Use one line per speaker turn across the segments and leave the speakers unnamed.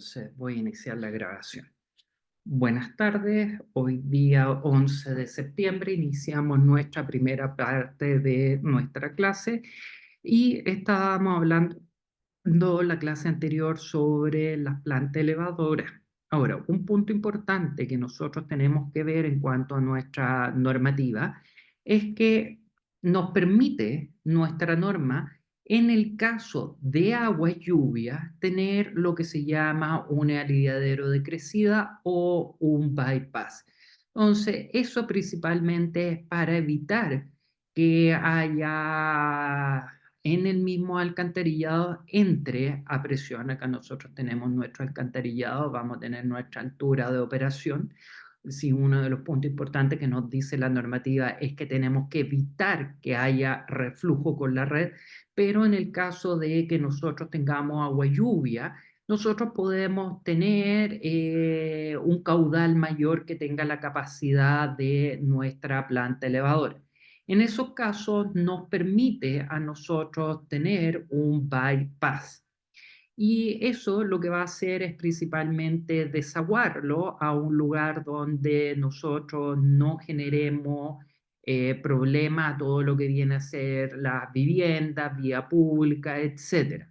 Entonces voy a iniciar la grabación. Buenas tardes, hoy día 11 de septiembre iniciamos nuestra primera parte de nuestra clase y estábamos hablando la clase anterior sobre las plantas elevadoras. Ahora, un punto importante que nosotros tenemos que ver en cuanto a nuestra normativa es que nos permite nuestra norma, en el caso de agua y lluvia, tener lo que se llama un aliviadero de crecida o un bypass. Entonces, eso principalmente es para evitar que haya en el mismo alcantarillado entre a presión. Acá nosotros tenemos nuestro alcantarillado, vamos a tener nuestra altura de operación. Si uno de los puntos importantes que nos dice la normativa es que tenemos que evitar que haya reflujo con la red, pero en el caso de que nosotros tengamos agua y lluvia, nosotros podemos tener un caudal mayor que tenga la capacidad de nuestra planta elevadora. En esos casos nos permite a nosotros tener un bypass. Y eso lo que va a hacer es principalmente desaguarlo a un lugar donde nosotros no generemos problemas a todo lo que viene a ser las viviendas, vía pública, etcétera.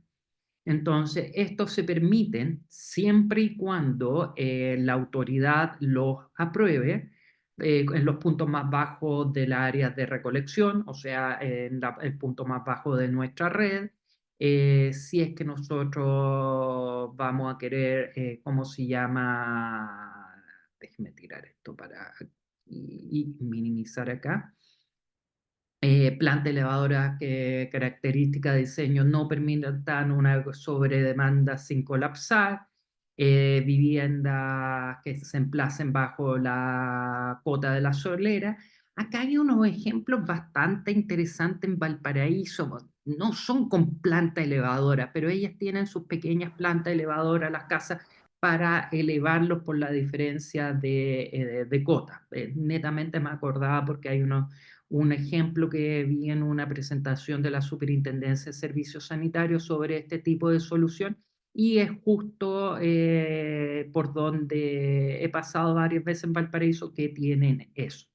Entonces, estos se permiten siempre y cuando la autoridad los apruebe en los puntos más bajos del área de recolección, o sea, en el punto más bajo de nuestra red. Si es que nosotros vamos a querer, ¿cómo se llama? Déjeme tirar esto para y minimizar acá. Planta elevadora que característica de diseño no permitan una sobredemanda sin colapsar, viviendas que se emplacen bajo la cota de la solera. Acá hay unos ejemplos bastante interesantes en Valparaíso, no son con planta elevadora, pero ellas tienen sus pequeñas plantas elevadoras, las casas, para elevarlos por la diferencia de cota. Netamente me acordaba porque hay un ejemplo que vi en una presentación de la Superintendencia de Servicios Sanitarios sobre este tipo de solución y es justo por donde he pasado varias veces en Valparaíso que tienen eso,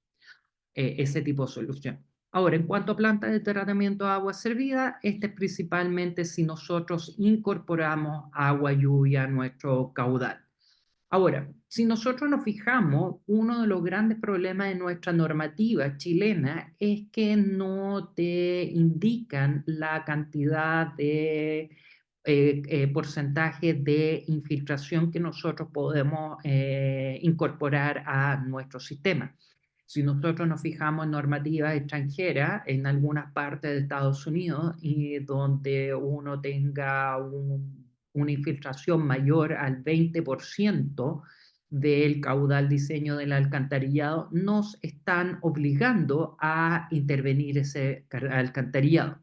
ese tipo de solución. Ahora, en cuanto a plantas de tratamiento de agua servida, este es principalmente si nosotros incorporamos agua lluvia a nuestro caudal. Ahora, si nosotros nos fijamos, uno de los grandes problemas de nuestra normativa chilena es que no te indican la cantidad de porcentaje de infiltración que nosotros podemos incorporar a nuestro sistema. Si nosotros nos fijamos en normativas extranjeras, en algunas partes de Estados Unidos, y donde uno tenga una infiltración mayor al 20% del caudal diseño del alcantarillado, nos están obligando a intervenir ese alcantarillado.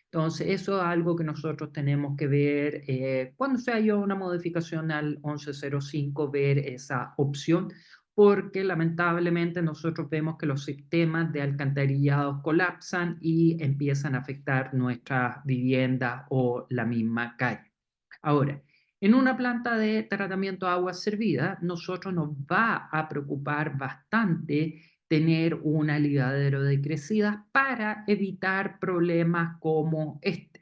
Entonces, eso es algo que nosotros tenemos que ver cuando se haya una modificación al 1105, ver esa opción, porque lamentablemente nosotros vemos que los sistemas de alcantarillado colapsan y empiezan a afectar nuestras viviendas o la misma calle. Ahora, en una planta de tratamiento de agua servida, nosotros nos va a preocupar bastante tener un aliviadero de crecidas para evitar problemas como este.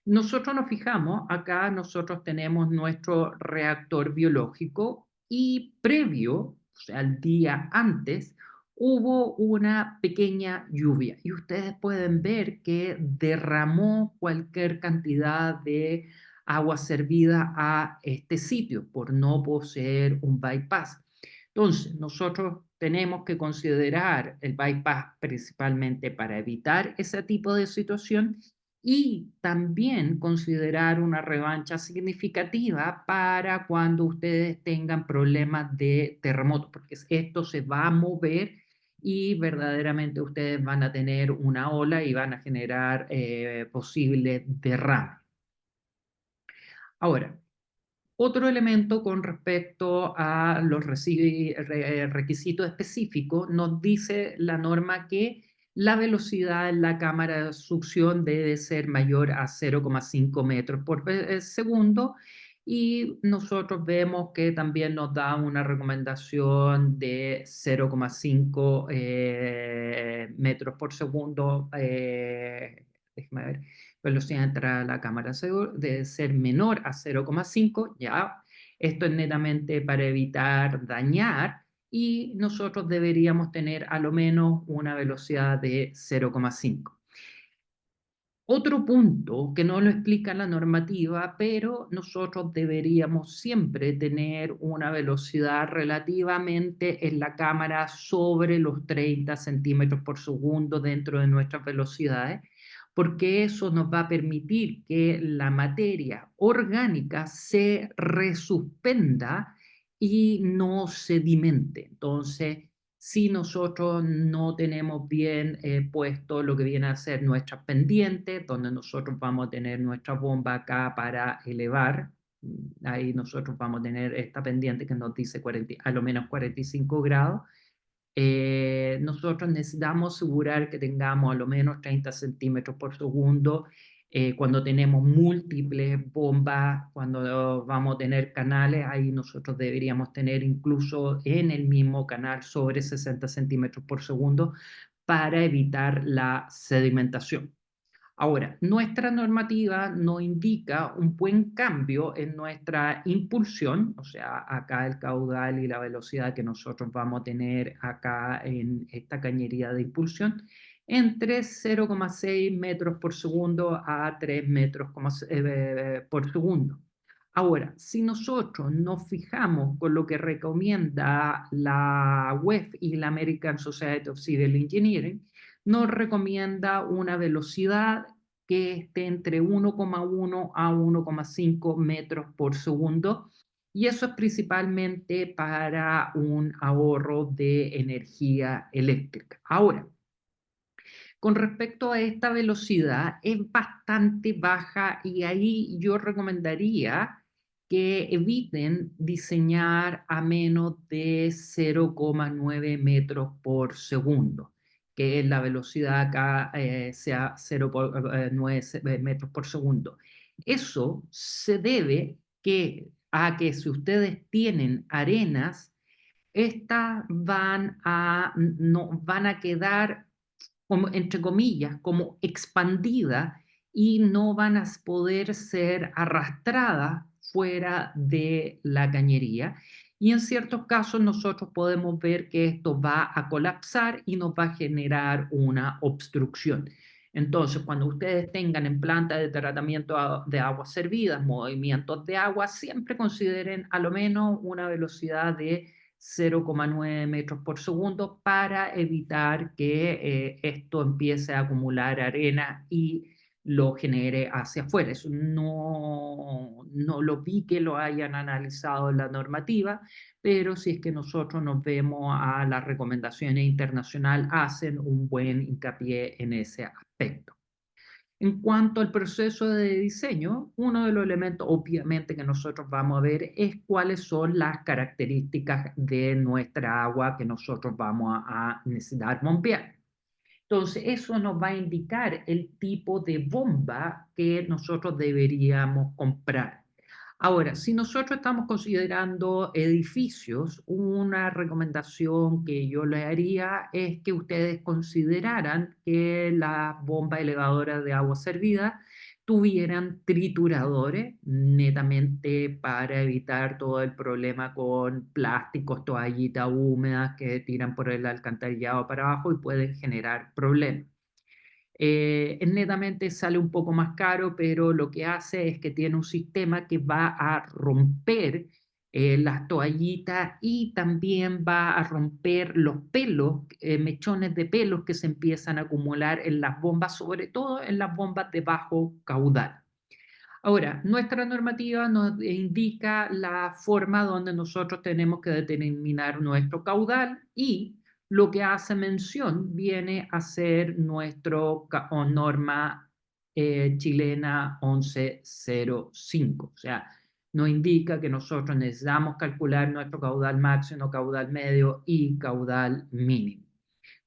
Nosotros nos fijamos, acá nosotros tenemos nuestro reactor biológico y previo, o sea, el día antes, hubo una pequeña lluvia y ustedes pueden ver que derramó cualquier cantidad de agua servida a este sitio por no poseer un bypass. Entonces, nosotros tenemos que considerar el bypass principalmente para evitar ese tipo de situación y también considerar una revancha significativa para cuando ustedes tengan problemas de terremoto, porque esto se va a mover y verdaderamente ustedes van a tener una ola y van a generar posibles derrames. Ahora, otro elemento con respecto a los requisitos específicos, nos dice la norma que la velocidad en la cámara de succión debe ser mayor a 0,5 metros por segundo y nosotros vemos que también nos da una recomendación de 0,5 metros por segundo, déjame ver, velocidad de entrada a la cámara debe ser menor a 0,5, ya. Esto es netamente para evitar dañar y nosotros deberíamos tener a lo menos una velocidad de 0,5. Otro punto que no lo explica la normativa, pero nosotros deberíamos siempre tener una velocidad relativamente en la cámara sobre los 30 centímetros por segundo dentro de nuestras velocidades, porque eso nos va a permitir que la materia orgánica se resuspenda y no sedimente. Entonces, si nosotros no tenemos bien puesto lo que viene a ser nuestras pendientes, donde nosotros vamos a tener nuestra bomba acá para elevar, ahí nosotros vamos a tener esta pendiente que nos dice 40, a lo menos 45 grados, nosotros necesitamos asegurar que tengamos a lo menos 30 centímetros por segundo. Cuando tenemos múltiples bombas, cuando vamos a tener canales, ahí nosotros deberíamos tener incluso en el mismo canal sobre 60 centímetros por segundo para evitar la sedimentación. Ahora, nuestra normativa no indica un buen cambio en nuestra impulsión, o sea, acá el caudal y la velocidad que nosotros vamos a tener acá en esta cañería de impulsión, entre 0,6 metros por segundo a 3 metros por segundo. Ahora, si nosotros nos fijamos con lo que recomienda la WEF y la American Society of Civil Engineering, nos recomienda una velocidad que esté entre 1,1 a 1,5 metros por segundo, y eso es principalmente para un ahorro de energía eléctrica. Ahora, con respecto a esta velocidad, es bastante baja y ahí yo recomendaría que eviten diseñar a menos de 0,9 metros por segundo, que es la velocidad acá sea 0,9 metros por segundo. Eso se debe a que si ustedes tienen arenas, estas no, van a quedar como, entre comillas, como expandida y no van a poder ser arrastradas fuera de la cañería. Y en ciertos casos nosotros podemos ver que esto va a colapsar y nos va a generar una obstrucción. Entonces, cuando ustedes tengan en planta de tratamiento de aguas servidas movimientos de agua, siempre consideren a lo menos una velocidad de 0,9 metros por segundo para evitar que esto empiece a acumular arena y lo genere hacia afuera. Eso no lo vi que lo hayan analizado en la normativa, pero si es que nosotros nos vemos a las recomendaciones internacionales, hacen un buen hincapié en ese aspecto. En cuanto al proceso de diseño, uno de los elementos obviamente que nosotros vamos a ver es cuáles son las características de nuestra agua que nosotros vamos a necesitar bombear. Entonces, eso nos va a indicar el tipo de bomba que nosotros deberíamos comprar. Ahora, si nosotros estamos considerando edificios, una recomendación que yo le haría es que ustedes consideraran que las bombas elevadoras de agua servida tuvieran trituradores, netamente para evitar todo el problema con plásticos, toallitas húmedas que tiran por el alcantarillado para abajo y pueden generar problemas. Netamente sale un poco más caro, pero lo que hace es que tiene un sistema que va a romper las toallitas y también va a romper los pelos, mechones de pelos que se empiezan a acumular en las bombas, sobre todo en las bombas de bajo caudal. Ahora, nuestra normativa nos indica la forma donde nosotros tenemos que determinar nuestro caudal y lo que hace mención viene a ser nuestro norma chilena 1105. O sea, nos indica que nosotros necesitamos calcular nuestro caudal máximo, caudal medio y caudal mínimo.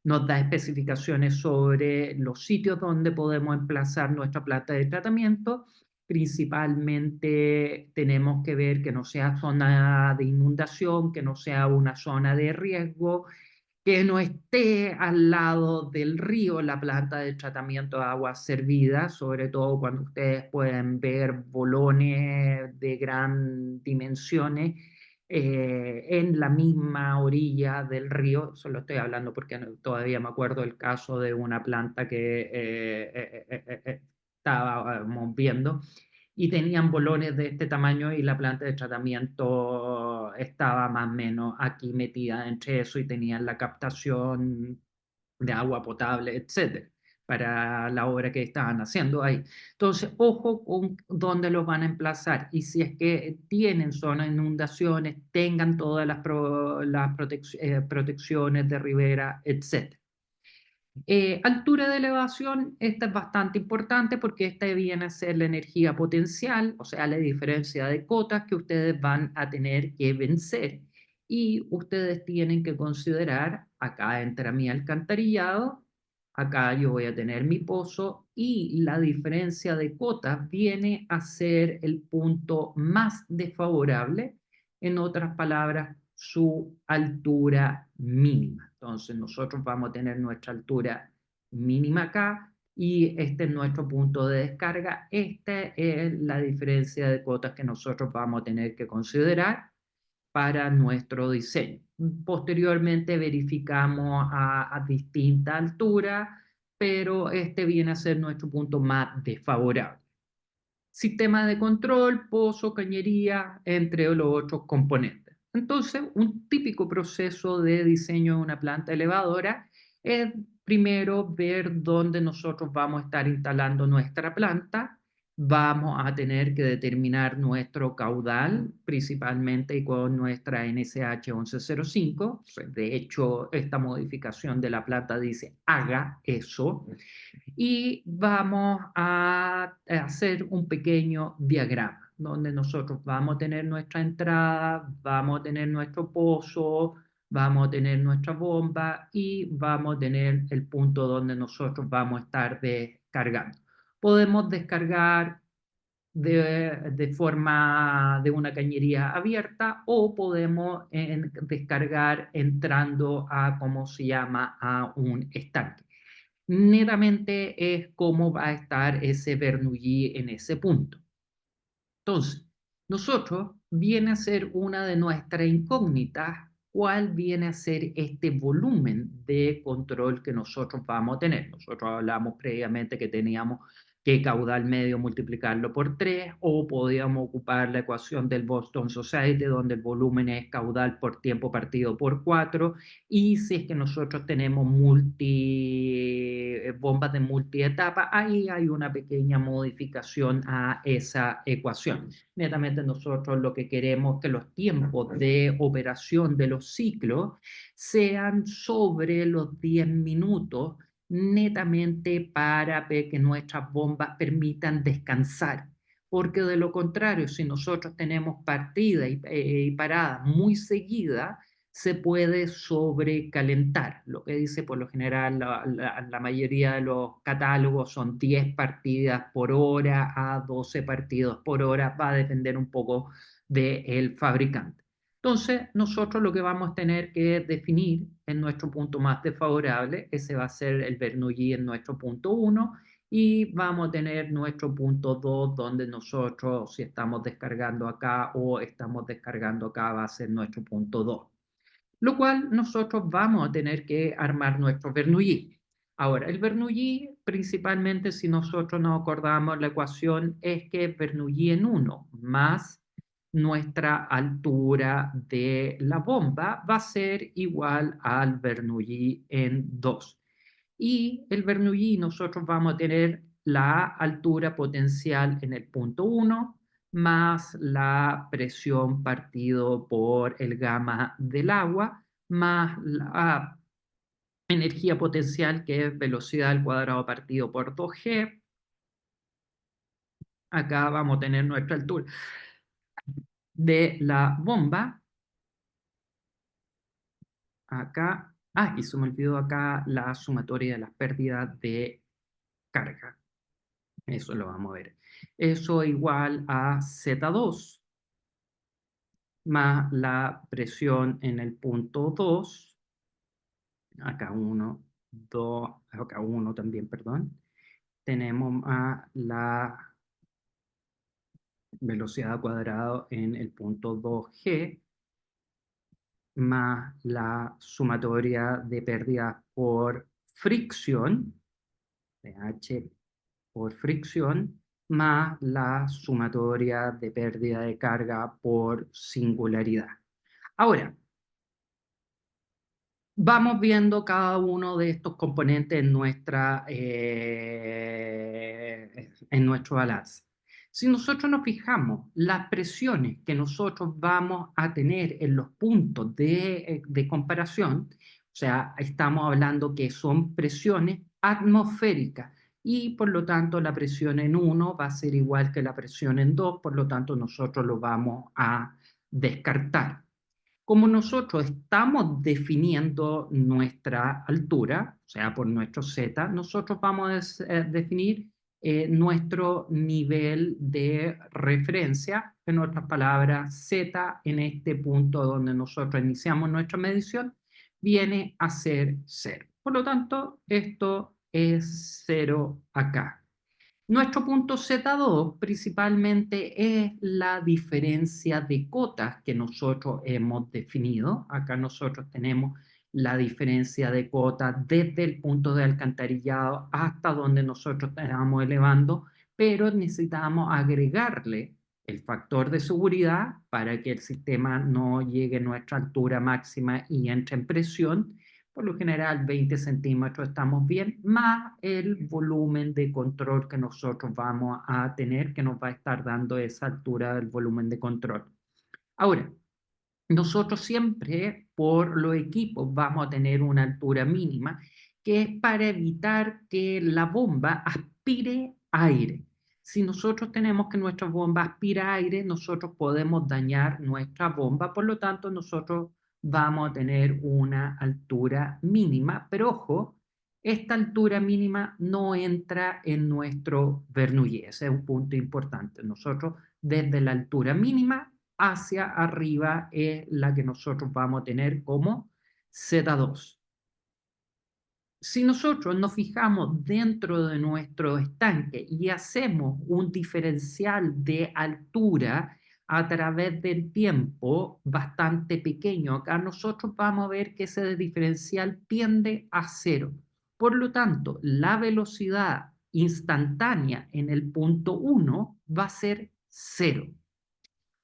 Nos da especificaciones sobre los sitios donde podemos emplazar nuestra planta de tratamiento Principalmente tenemos que ver que no sea zona de inundación, que no sea una zona de riesgo, que no esté al lado del río la planta de tratamiento de aguas servidas, sobre todo cuando ustedes pueden ver bolones de gran dimensiones en la misma orilla del río. Solo estoy hablando porque todavía me acuerdo el caso de una planta que estábamos viendo y tenían bolones de este tamaño y la planta de tratamiento estaba más o menos aquí metida entre eso y tenían la captación de agua potable, etcétera, para la obra que estaban haciendo ahí. Entonces, ojo con dónde los van a emplazar y si es que tienen zona de inundaciones, tengan todas las protecciones de ribera, etcétera. Altura de elevación, esta es bastante importante porque esta viene a ser la energía potencial, o sea, la diferencia de cotas que ustedes van a tener que vencer. Y ustedes tienen que considerar, acá entra mi alcantarillado, acá yo voy a tener mi pozo y la diferencia de cotas viene a ser el punto más desfavorable, en otras palabras, su altura mínima. Entonces nosotros vamos a tener nuestra altura mínima acá y este es nuestro punto de descarga. Esta es la diferencia de cotas que nosotros vamos a tener que considerar para nuestro diseño. Posteriormente verificamos a distinta altura, pero este viene a ser nuestro punto más desfavorable. Sistema de control, pozo, cañería, entre los otros componentes. Entonces, un típico proceso de diseño de una planta elevadora es primero ver dónde nosotros vamos a estar instalando nuestra planta. Vamos a tener que determinar nuestro caudal, principalmente con nuestra NSH 1105. De hecho, esta modificación de la planta dice haga eso y vamos a hacer un pequeño diagrama donde nosotros vamos a tener nuestra entrada, vamos a tener nuestro pozo, vamos a tener nuestra bomba y vamos a tener el punto donde nosotros vamos a estar descargando. Podemos descargar de forma de una cañería abierta o podemos descargar entrando a, ¿cómo se llama?, a un estanque. Netamente es cómo va a estar ese Bernoulli en ese punto. Entonces, nosotros viene a ser una de nuestras incógnitas, cuál viene a ser este volumen de control que nosotros vamos a tener. Nosotros hablamos previamente que teníamos que caudal medio multiplicarlo por 3 o podíamos ocupar la ecuación del Boston Society donde el volumen es caudal por tiempo partido por 4 y si es que nosotros tenemos bombas de multietapa, ahí hay una pequeña modificación a esa ecuación. Netamente nosotros lo que queremos es que los tiempos de operación de los ciclos sean sobre los 10 minutos, netamente para que nuestras bombas permitan descansar. Porque de lo contrario, si nosotros tenemos partida y parada muy seguida, se puede sobrecalentar. Lo que dice por lo general la mayoría de los catálogos son 10 partidas por hora a 12 partidos por hora, va a depender un poco del fabricante. Entonces, nosotros lo que vamos a tener que definir en nuestro punto más desfavorable, ese va a ser el Bernoulli en nuestro punto 1, y vamos a tener nuestro punto 2, donde nosotros, si estamos descargando acá o estamos descargando acá, va a ser nuestro punto 2. Lo cual nosotros vamos a tener que armar nuestro Bernoulli. Ahora, el Bernoulli, principalmente si nosotros nos acordamos la ecuación, es que Bernoulli en 1 más nuestra altura de la bomba va a ser igual al Bernoulli en 2. Y el Bernoulli nosotros vamos a tener la altura potencial en el punto 1 más la presión partido por el gamma del agua más la energía potencial que es velocidad al cuadrado partido por 2G. Acá vamos a tener nuestra altura de la bomba. Acá, y se me olvidó acá la sumatoria de las pérdidas de carga. Eso lo vamos a ver. Eso igual a Z2 más la presión en el punto 2, acá uno, 2, acá uno también, perdón. Tenemos a la velocidad al cuadrado en el punto 2G más la sumatoria de pérdidas por fricción, pH por fricción, más la sumatoria de pérdida de carga por singularidad. Ahora, vamos viendo cada uno de estos componentes en nuestro balance. Si nosotros nos fijamos, las presiones que nosotros vamos a tener en los puntos de comparación, o sea, estamos hablando que son presiones atmosféricas y por lo tanto la presión en 1 va a ser igual que la presión en 2, por lo tanto nosotros lo vamos a descartar. Como nosotros estamos definiendo nuestra altura, o sea, por nuestro Z, nosotros vamos a definir nuestro nivel de referencia, en otras palabras, Z en este punto donde nosotros iniciamos nuestra medición, viene a ser 0. Por lo tanto, esto es 0 acá. Nuestro punto Z2 principalmente es la diferencia de cotas que nosotros hemos definido. Acá nosotros tenemos la diferencia de cotas desde el punto de alcantarillado hasta donde nosotros estamos elevando, pero necesitamos agregarle el factor de seguridad para que el sistema no llegue a nuestra altura máxima y entre en presión. Por lo general 20 centímetros estamos bien, más el volumen de control que nosotros vamos a tener, que nos va a estar dando esa altura del volumen de control. Ahora, nosotros siempre por los equipos vamos a tener una altura mínima, que es para evitar que la bomba aspire aire. Si nosotros tenemos que nuestra bomba aspira aire, nosotros podemos dañar nuestra bomba, por lo tanto nosotros vamos a tener una altura mínima, pero ojo, esta altura mínima no entra en nuestro Bernoulli, ese es un punto importante. Nosotros desde la altura mínima hacia arriba es la que nosotros vamos a tener como Z2. Si nosotros nos fijamos dentro de nuestro estanque y hacemos un diferencial de altura a través del tiempo bastante pequeño, acá nosotros vamos a ver que ese diferencial tiende a 0. Por lo tanto, la velocidad instantánea en el punto 1 va a ser 0.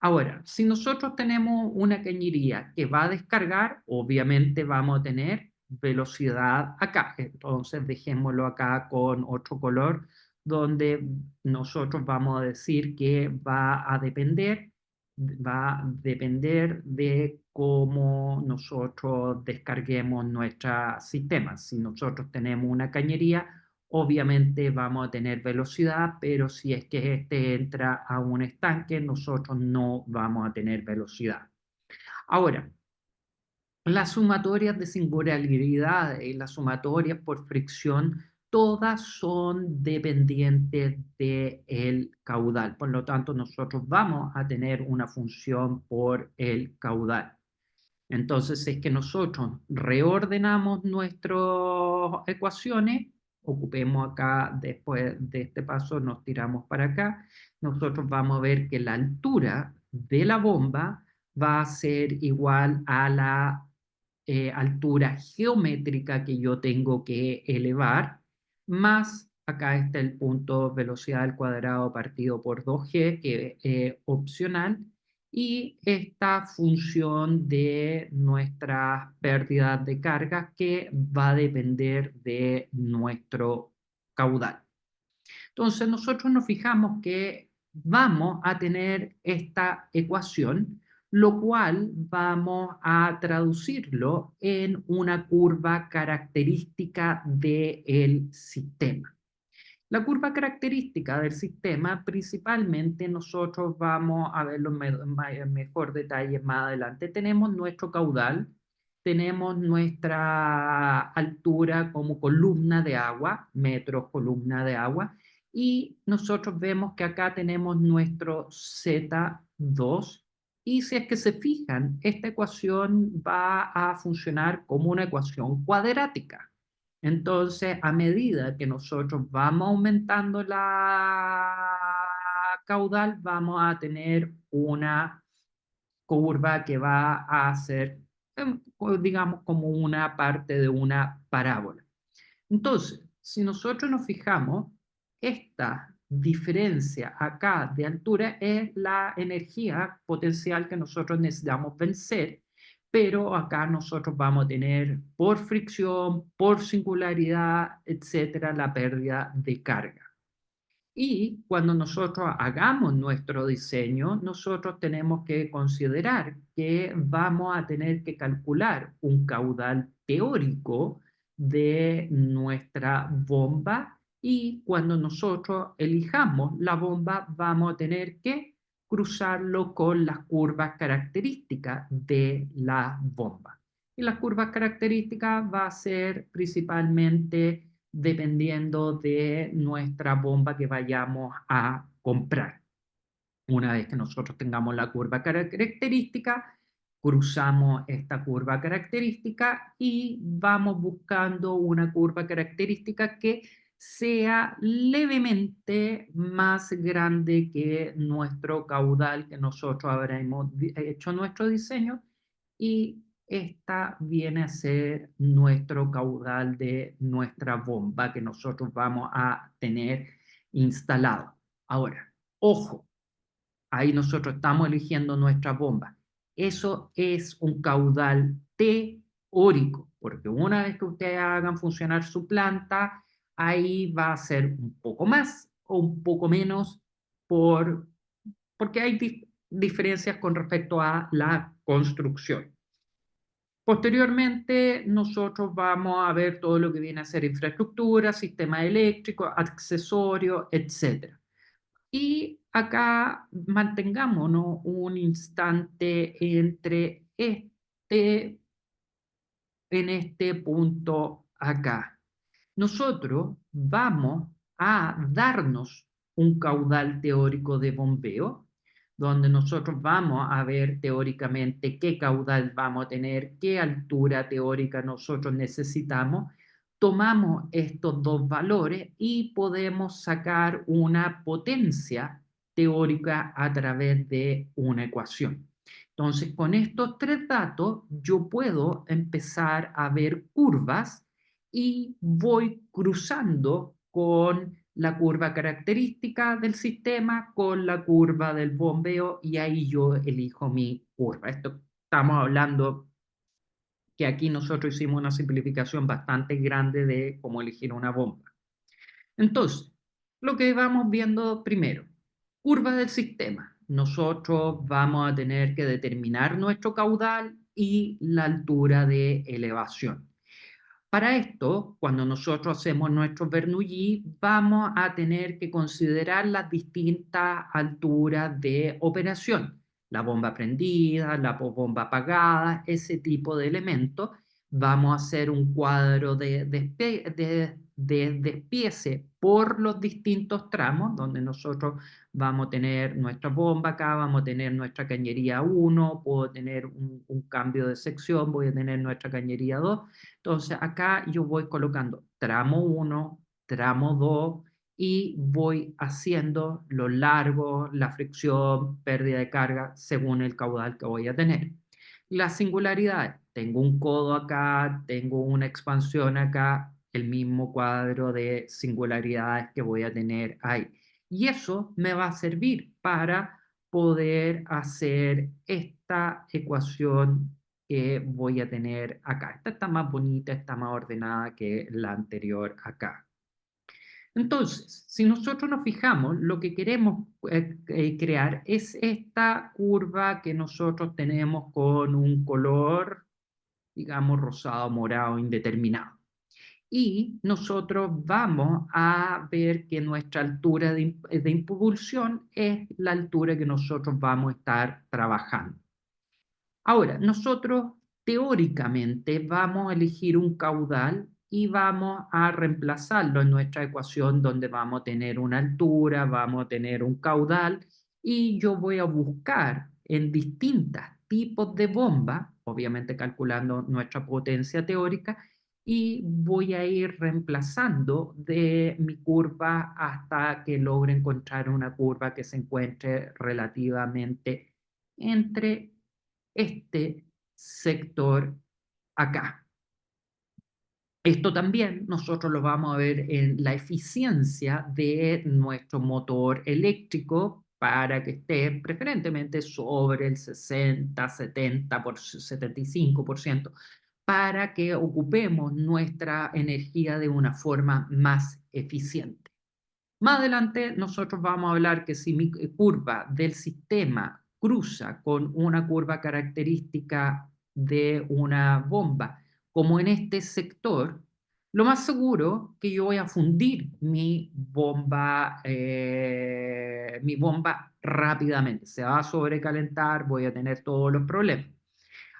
Ahora, si nosotros tenemos una cañería que va a descargar, obviamente vamos a tener velocidad acá. Entonces, dejémoslo acá con otro color, donde nosotros vamos a decir que va a depender de cómo nosotros descarguemos nuestro sistema. Si nosotros tenemos una cañería, obviamente vamos a tener velocidad, pero si es que este entra a un estanque, nosotros no vamos a tener velocidad. Ahora, las sumatorias de singularidad y las sumatorias por fricción, todas son dependientes del caudal. Por lo tanto, nosotros vamos a tener una función por el caudal. Entonces, si es que nosotros reordenamos nuestras ecuaciones, ocupemos acá, después de este paso nos tiramos para acá, nosotros vamos a ver que la altura de la bomba va a ser igual a la altura geométrica que yo tengo que elevar, más acá está el punto velocidad al cuadrado partido por 2G, que es opcional, y esta función de nuestras pérdidas de carga que va a depender de nuestro caudal. Entonces nosotros nos fijamos que vamos a tener esta ecuación, lo cual vamos a traducirlo en una curva característica del sistema. La curva característica del sistema, principalmente nosotros vamos a verlo en mejor detalle más adelante. Tenemos nuestro caudal, tenemos nuestra altura como columna de agua, metros columna de agua, y nosotros vemos que acá tenemos nuestro Z2 y si es que se fijan, esta ecuación va a funcionar como una ecuación cuadrática. Entonces, a medida que nosotros vamos aumentando la caudal, vamos a tener una curva que va a ser, digamos, como una parte de una parábola. Entonces, si nosotros nos fijamos, esta diferencia acá de altura es la energía potencial que nosotros necesitamos vencer, pero acá nosotros vamos a tener por fricción, por singularidad, etcétera, la pérdida de carga. Y cuando nosotros hagamos nuestro diseño, nosotros tenemos que considerar que vamos a tener que calcular un caudal teórico de nuestra bomba y cuando nosotros elijamos la bomba vamos a tener que cruzarlo con las curvas características de la bomba. Y las curvas características va a ser principalmente dependiendo de nuestra bomba que vayamos a comprar. Una vez que nosotros tengamos la curva característica, cruzamos esta curva característica y vamos buscando una curva característica que sea levemente más grande que nuestro caudal que nosotros habremos hecho nuestro diseño y esta viene a ser nuestro caudal de nuestra bomba que nosotros vamos a tener instalado. Ahora, ojo, ahí nosotros estamos eligiendo nuestra bomba. Eso es un caudal teórico, porque una vez que ustedes hagan funcionar su planta, ahí va a ser un poco más o un poco menos porque hay diferencias con respecto a la construcción. Posteriormente, nosotros vamos a ver todo lo que viene a ser infraestructura, sistema eléctrico, accesorios, etc. Y acá mantengámonos un instante en este punto acá. Nosotros vamos a darnos un caudal teórico de bombeo, donde nosotros vamos a ver teóricamente qué caudal vamos a tener, qué altura teórica nosotros necesitamos. Tomamos estos dos valores y podemos sacar una potencia teórica a través de una ecuación. Entonces, con estos tres datos, yo puedo empezar a ver curvas y voy cruzando con la curva característica del sistema, con la curva del bombeo y ahí yo elijo mi curva. Esto estamos hablando que aquí nosotros hicimos una simplificación bastante grande de cómo elegir una bomba. Entonces, lo que vamos viendo primero, curva del sistema. Nosotros vamos a tener que determinar nuestro caudal y la altura de elevación. Para esto, cuando nosotros hacemos nuestro Bernoulli, vamos a tener que considerar las distintas alturas de operación. La bomba prendida, la bomba apagada, ese tipo de elementos. Vamos a hacer un cuadro de despiece por los distintos tramos, donde nosotros vamos a tener nuestra bomba acá, vamos a tener nuestra cañería 1, puedo tener un cambio de sección, voy a tener nuestra cañería 2. Entonces acá yo voy colocando tramo 1, tramo 2 y voy haciendo lo largo, la fricción, pérdida de carga según el caudal que voy a tener. Las singularidades, tengo un codo acá, tengo una expansión acá, el mismo cuadro de singularidades que voy a tener ahí. Y eso me va a servir para poder hacer esta ecuación que voy a tener acá. Esta está más bonita, está más ordenada que la anterior acá. Entonces, si nosotros nos fijamos, lo que queremos crear es esta curva que nosotros tenemos con un color, digamos, rosado, morado, indeterminado. Y nosotros vamos a ver que nuestra altura de impulsión es la altura que nosotros vamos a estar trabajando. Ahora, nosotros teóricamente vamos a elegir un caudal y vamos a reemplazarlo en nuestra ecuación donde vamos a tener una altura, vamos a tener un caudal y yo voy a buscar en distintos tipos de bomba, obviamente calculando nuestra potencia teórica, y voy a ir reemplazando de mi curva hasta que logre encontrar una curva que se encuentre relativamente entre este sector acá. Esto también nosotros lo vamos a ver en la eficiencia de nuestro motor eléctrico para que esté preferentemente sobre el 60, 70, 75%, para que ocupemos nuestra energía de una forma más eficiente. Más adelante nosotros vamos a hablar que si mi curva del sistema cruza con una curva característica de una bomba, como en este sector, lo más seguro que yo voy a fundir mi bomba rápidamente. Se va a sobrecalentar, voy a tener todos los problemas.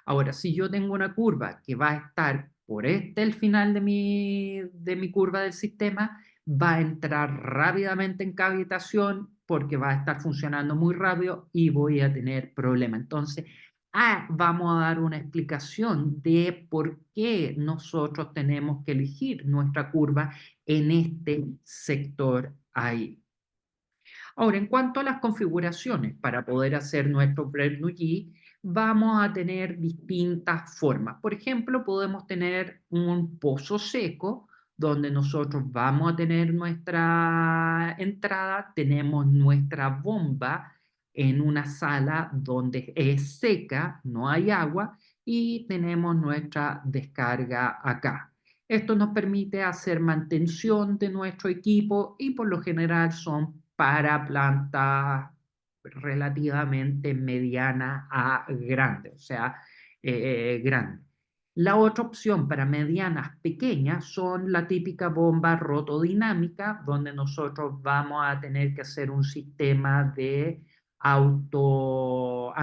Ahora, si yo tengo una curva que va a estar por el final de mi curva del sistema, va a entrar rápidamente en cavitación porque va a estar funcionando muy rápido y voy a tener problemas. Entonces, vamos a dar una explicación de por qué nosotros tenemos que elegir nuestra curva en este sector ahí. Ahora, en cuanto a las configuraciones para poder hacer nuestro Bernoulli, vamos a tener distintas formas. Por ejemplo, podemos tener un pozo seco donde nosotros vamos a tener nuestra entrada, tenemos nuestra bomba en una sala donde es seca, no hay agua, y tenemos nuestra descarga acá. Esto nos permite hacer mantención de nuestro equipo y por lo general son para plantas relativamente medianas a grandes, o sea, grandes. La otra opción para medianas pequeñas son la típica bomba rotodinámica, donde nosotros vamos a tener que hacer un sistema de autoanclaje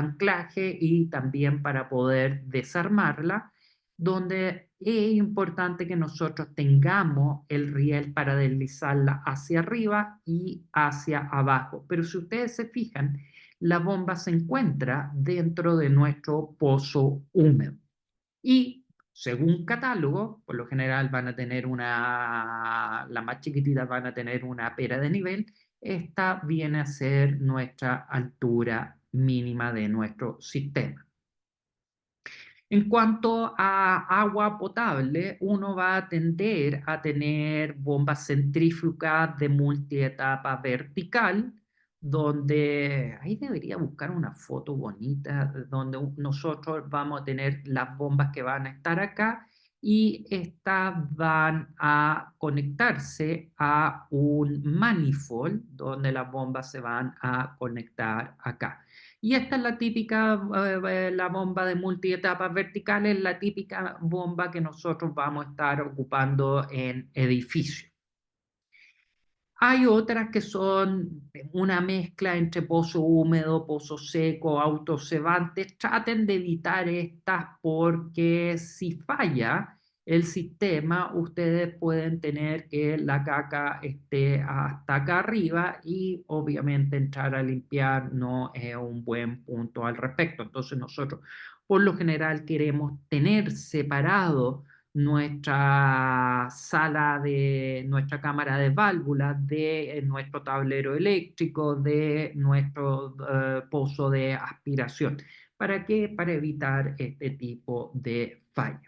y también para poder desarmarla donde es importante que nosotros tengamos el riel para deslizarla hacia arriba y hacia abajo. Pero si ustedes se fijan, la bomba se encuentra dentro de nuestro pozo húmedo. Y según catálogo, por lo general van a tener las más chiquititas van a tener una pera de nivel. Esta viene a ser nuestra altura mínima de nuestro sistema. En cuanto a agua potable, uno va a tender a tener bombas centrífugas de multietapa vertical, donde ahí debería buscar una foto bonita, donde nosotros vamos a tener las bombas que van a estar acá y estas van a conectarse a un manifold donde las bombas se van a conectar acá. Y esta es la típica, la bomba de multietapas verticales, la típica bomba que nosotros vamos a estar ocupando en edificios. Hay otras que son una mezcla entre pozo húmedo, pozo seco, autocebantes. Traten de evitar estas porque si falla el sistema, ustedes pueden tener que la caca esté hasta acá arriba y obviamente entrar a limpiar no es un buen punto al respecto. Entonces nosotros por lo general queremos tener separado nuestra cámara de válvulas, de nuestro tablero eléctrico, de nuestro pozo de aspiración. ¿Para qué? Para evitar este tipo de falla.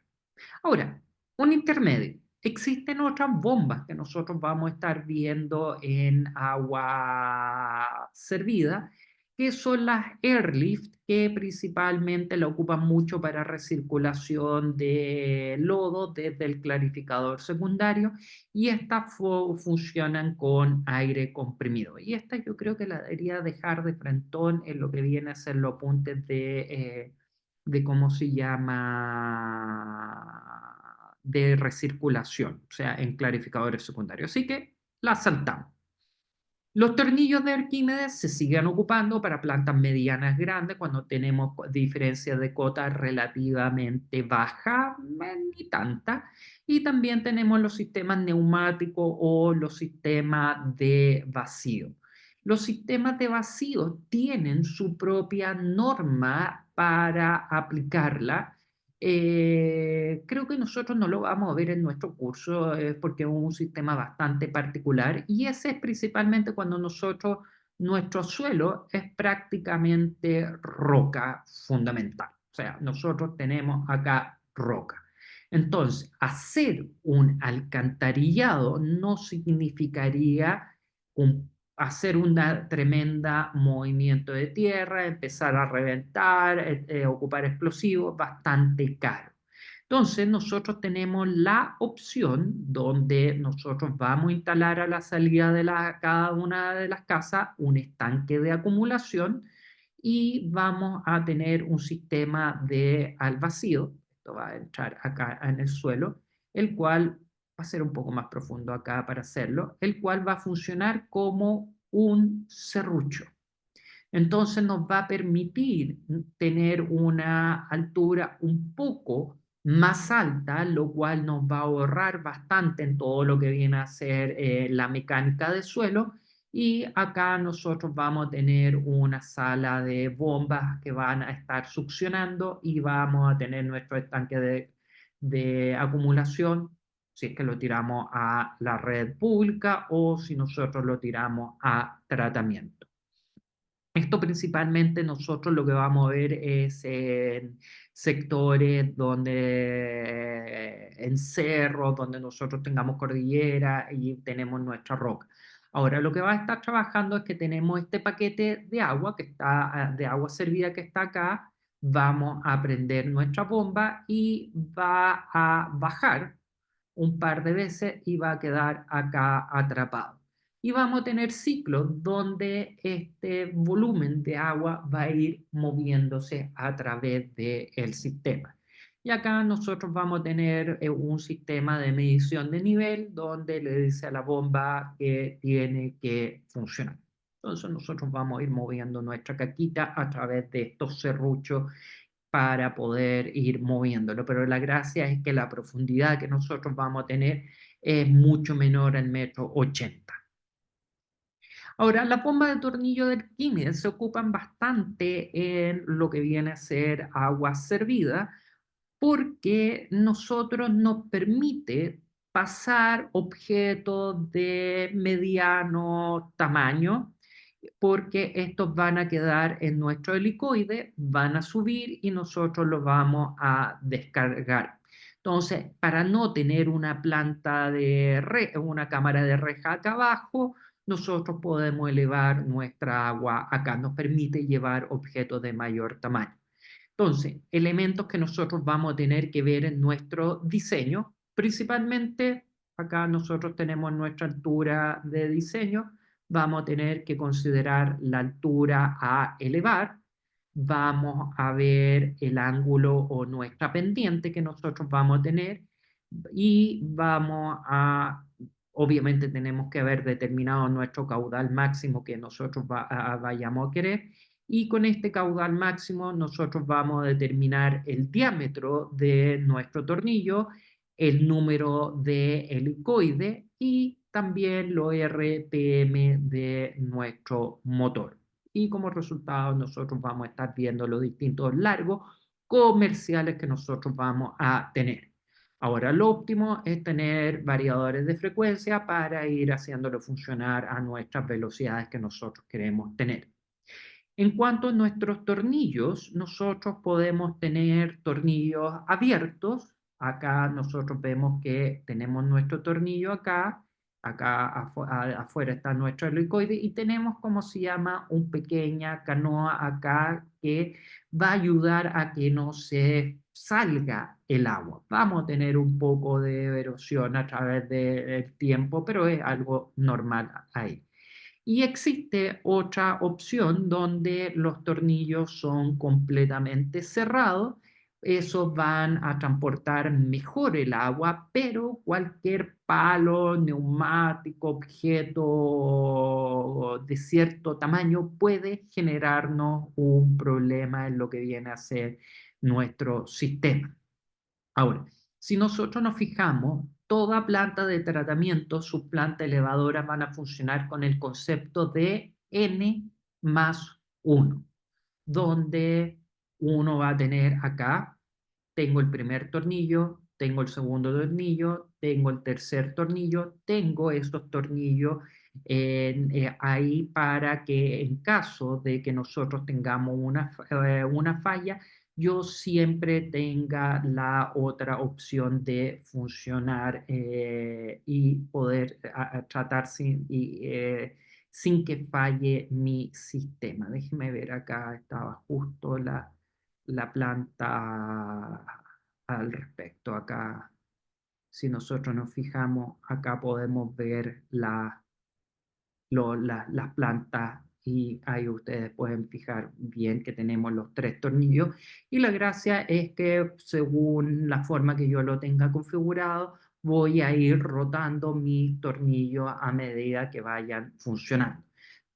Ahora, un intermedio. Existen otras bombas que nosotros vamos a estar viendo en agua servida, que son las airlift, que principalmente la ocupan mucho para recirculación de lodo desde el clarificador secundario y estas funcionan con aire comprimido. Y esta yo creo que la debería dejar de frentón en lo que viene a ser los apuntes de cómo se llama, de recirculación, o sea, en clarificadores secundarios. Así que la saltamos. Los tornillos de Arquímedes se siguen ocupando para plantas medianas grandes cuando tenemos diferencias de cota relativamente baja, ni tanta. Y también tenemos los sistemas neumáticos o los sistemas de vacío. Los sistemas de vacío tienen su propia norma para aplicarla. Creo que nosotros no lo vamos a ver en nuestro curso porque es un sistema bastante particular y ese es principalmente cuando nuestro suelo es prácticamente roca fundamental. O sea, nosotros tenemos acá roca. Entonces, hacer un alcantarillado no significaría hacer un tremenda movimiento de tierra, empezar a reventar, ocupar explosivos, bastante caro. Entonces, nosotros tenemos la opción donde nosotros vamos a instalar a la salida de cada una de las casas un estanque de acumulación y vamos a tener un sistema de al vacío, esto va a entrar acá en el suelo, el cual va a ser un poco más profundo acá para hacerlo, el cual va a funcionar como un serrucho. Entonces nos va a permitir tener una altura un poco más alta, lo cual nos va a ahorrar bastante en todo lo que viene a ser la mecánica de suelo. Y acá nosotros vamos a tener una sala de bombas que van a estar succionando y vamos a tener nuestro estanque de acumulación si es que lo tiramos a la red pública o si nosotros lo tiramos a tratamiento. Esto principalmente nosotros lo que vamos a ver es en sectores donde, en cerros, donde nosotros tengamos cordillera y tenemos nuestra roca. Ahora, lo que va a estar trabajando es que tenemos este paquete de agua que está, de agua servida que está acá, vamos a prender nuestra bomba y va a bajar un par de veces y va a quedar acá atrapado. Y vamos a tener ciclos donde este volumen de agua va a ir moviéndose a través del sistema. Y acá nosotros vamos a tener un sistema de medición de nivel donde le dice a la bomba que tiene que funcionar. Entonces nosotros vamos a ir moviendo nuestra caquita a través de estos serruchos para poder ir moviéndolo. Pero la gracia es que la profundidad que nosotros vamos a tener es mucho menor al 1,80 m. Ahora, las bombas de tornillo de Arquímedes se ocupan bastante en lo que viene a ser agua servida porque nosotros nos permite pasar objetos de mediano tamaño, porque estos van a quedar en nuestro helicoide, van a subir y nosotros los vamos a descargar. Entonces, para no tener una planta una cámara de reja acá abajo, nosotros podemos elevar nuestra agua acá, nos permite llevar objetos de mayor tamaño. Entonces, elementos que nosotros vamos a tener que ver en nuestro diseño, principalmente acá nosotros tenemos nuestra altura de diseño, vamos a tener que considerar la altura a elevar, vamos a ver el ángulo o nuestra pendiente que nosotros vamos a tener y obviamente tenemos que haber determinado nuestro caudal máximo que nosotros vayamos a querer y con este caudal máximo nosotros vamos a determinar el diámetro de nuestro tornillo, el número de helicoide y también los RPM de nuestro motor. Y como resultado nosotros vamos a estar viendo los distintos largos comerciales que nosotros vamos a tener. Ahora, lo óptimo es tener variadores de frecuencia para ir haciéndolo funcionar a nuestras velocidades que nosotros queremos tener. En cuanto a nuestros tornillos, nosotros podemos tener tornillos abiertos. Acá nosotros vemos que tenemos nuestro tornillo acá, afuera está nuestro helicoide y tenemos como se llama una pequeña canoa acá que va a ayudar a que no se salga el agua. Vamos a tener un poco de erosión a través del tiempo, pero es algo normal ahí. Y existe otra opción donde los tornillos son completamente cerrados esos van a transportar mejor el agua, pero cualquier palo, neumático, objeto de cierto tamaño puede generarnos un problema en lo que viene a ser nuestro sistema. Ahora, si nosotros nos fijamos, toda planta de tratamiento, sus plantas elevadoras van a funcionar con el concepto de N más 1, donde uno va a tener acá, tengo el primer tornillo, tengo el segundo tornillo, tengo el tercer tornillo, tengo estos tornillos ahí para que en caso de que nosotros tengamos una falla, yo siempre tenga la otra opción de funcionar y poder tratar sin que falle mi sistema. Déjeme ver acá, estaba justo la planta al respecto. Acá, si nosotros nos fijamos, acá podemos ver las plantas y ahí ustedes pueden fijar bien que tenemos los tres tornillos y la gracia es que según la forma que yo lo tenga configurado voy a ir rotando mis tornillos a medida que vayan funcionando.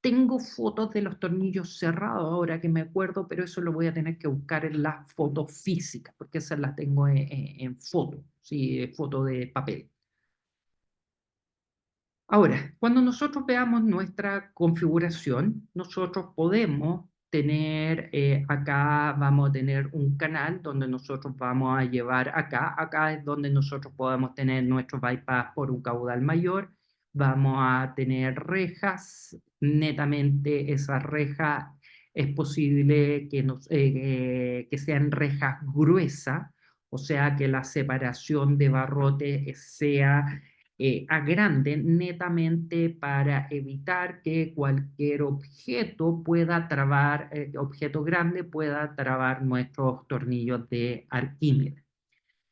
Tengo fotos de los tornillos cerrados ahora que me acuerdo, pero eso lo voy a tener que buscar en las fotos físicas, porque esas las tengo en foto, ¿sí? Foto de papel. Ahora, cuando nosotros veamos nuestra configuración, nosotros podemos tener, acá vamos a tener un canal donde nosotros vamos a llevar acá es donde nosotros podemos tener nuestro bypass por un caudal mayor, vamos a tener rejas, netamente esas rejas es posible que sean rejas gruesas, o sea que la separación de barrotes sea agranden netamente para evitar que cualquier objeto pueda trabar, objeto grande pueda trabar nuestros tornillos de Arquímedes.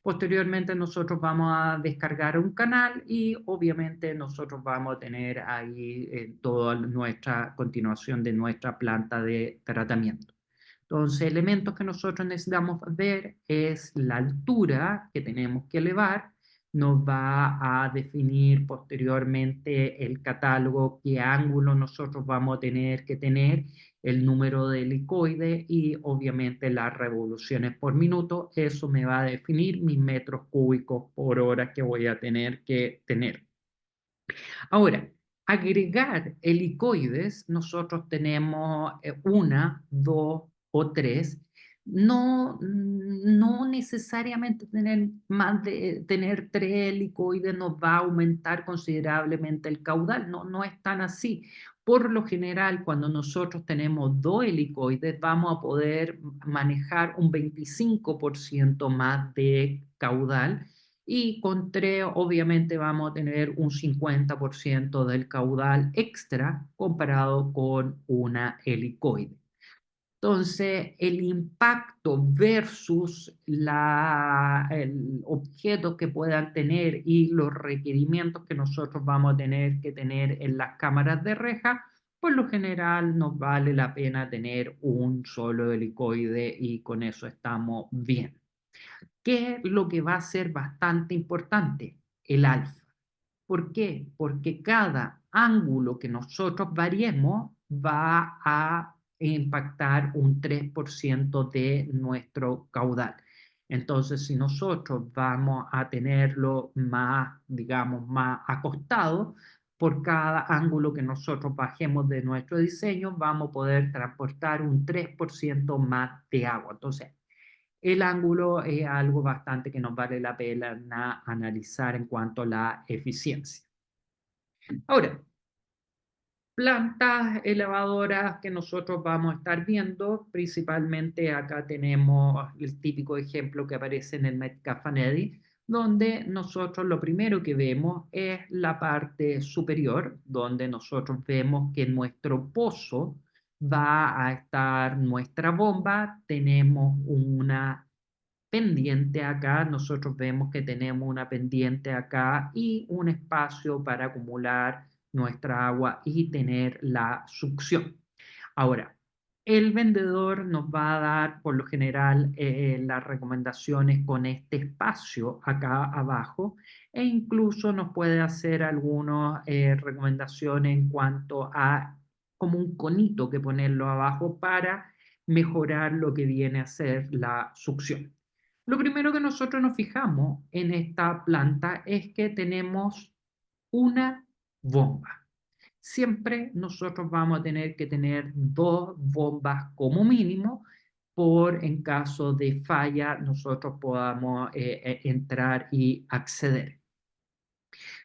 Posteriormente nosotros vamos a descargar un canal y obviamente nosotros vamos a tener ahí toda nuestra continuación de nuestra planta de tratamiento. Entonces, elementos que nosotros necesitamos ver es la altura que tenemos que elevar, nos va a definir posteriormente el catálogo, qué ángulo nosotros vamos a tener que tener, el número de helicoides y obviamente las revoluciones por minuto. Eso me va a definir mis metros cúbicos por hora que voy a tener que tener. Ahora, agregar helicoides, nosotros tenemos una, dos o tres. No necesariamente tener tres helicoides nos va a aumentar considerablemente el caudal, no es tan así. Por lo general, cuando nosotros tenemos dos helicoides, vamos a poder manejar un 25% más de caudal y con tres obviamente vamos a tener un 50% del caudal extra comparado con una helicoide. Entonces, el impacto versus el objeto que puedan tener y los requerimientos que nosotros vamos a tener que tener en las cámaras de reja, por lo general nos vale la pena tener un solo helicoide y con eso estamos bien. ¿Qué es lo que va a ser bastante importante? El alfa. ¿Por qué? Porque cada ángulo que nosotros variemos va a impactar un 3% de nuestro caudal. Entonces, si nosotros vamos a tenerlo más, digamos, más acostado, por cada ángulo que nosotros bajemos de nuestro diseño, vamos a poder transportar un 3% más de agua. Entonces, el ángulo es algo bastante que nos vale la pena analizar en cuanto a la eficiencia. Ahora, plantas elevadoras que nosotros vamos a estar viendo, principalmente acá tenemos el típico ejemplo que aparece en el Metcalfe, donde nosotros lo primero que vemos es la parte superior, donde nosotros vemos que nuestro pozo va a estar nuestra bomba, tenemos una pendiente acá, nosotros vemos que tenemos una pendiente acá y un espacio para acumular nuestra agua y tener la succión. Ahora, El vendedor nos va a dar, por lo general, las recomendaciones con este espacio acá abajo e incluso nos puede hacer algunas recomendaciones en cuanto a como un conito que ponerlo abajo para mejorar lo que viene a ser la succión. Lo primero que nosotros nos fijamos en esta planta es que tenemos una bomba. Siempre nosotros vamos a tener que tener dos bombas como mínimo por en caso de falla nosotros podamos entrar y acceder.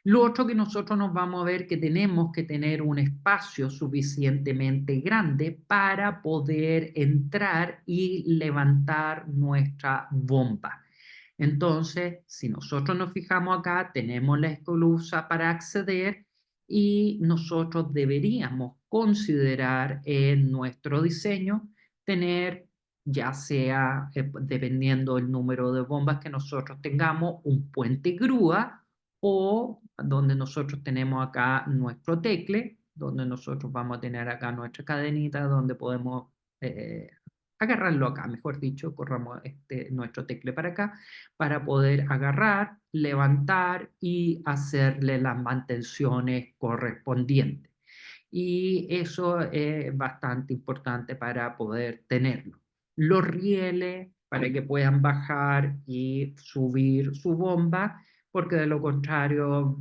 Lo otro que nosotros nos vamos a ver que tenemos que tener un espacio suficientemente grande para poder entrar y levantar nuestra bomba. Entonces, si nosotros nos fijamos acá, tenemos la esclusa para acceder y nosotros deberíamos considerar en nuestro diseño tener, ya sea dependiendo del número de bombas que nosotros tengamos, un puente grúa o donde nosotros tenemos acá nuestro tecle, donde nosotros vamos a tener acá nuestra cadenita, donde podemos eh, agarrarlo acá, mejor dicho, corramos nuestro tecle para acá, para poder agarrar, levantar y hacerle las mantenciones correspondientes. Y eso es bastante importante para poder tenerlo. Los rieles para que puedan bajar y subir su bomba, porque de lo contrario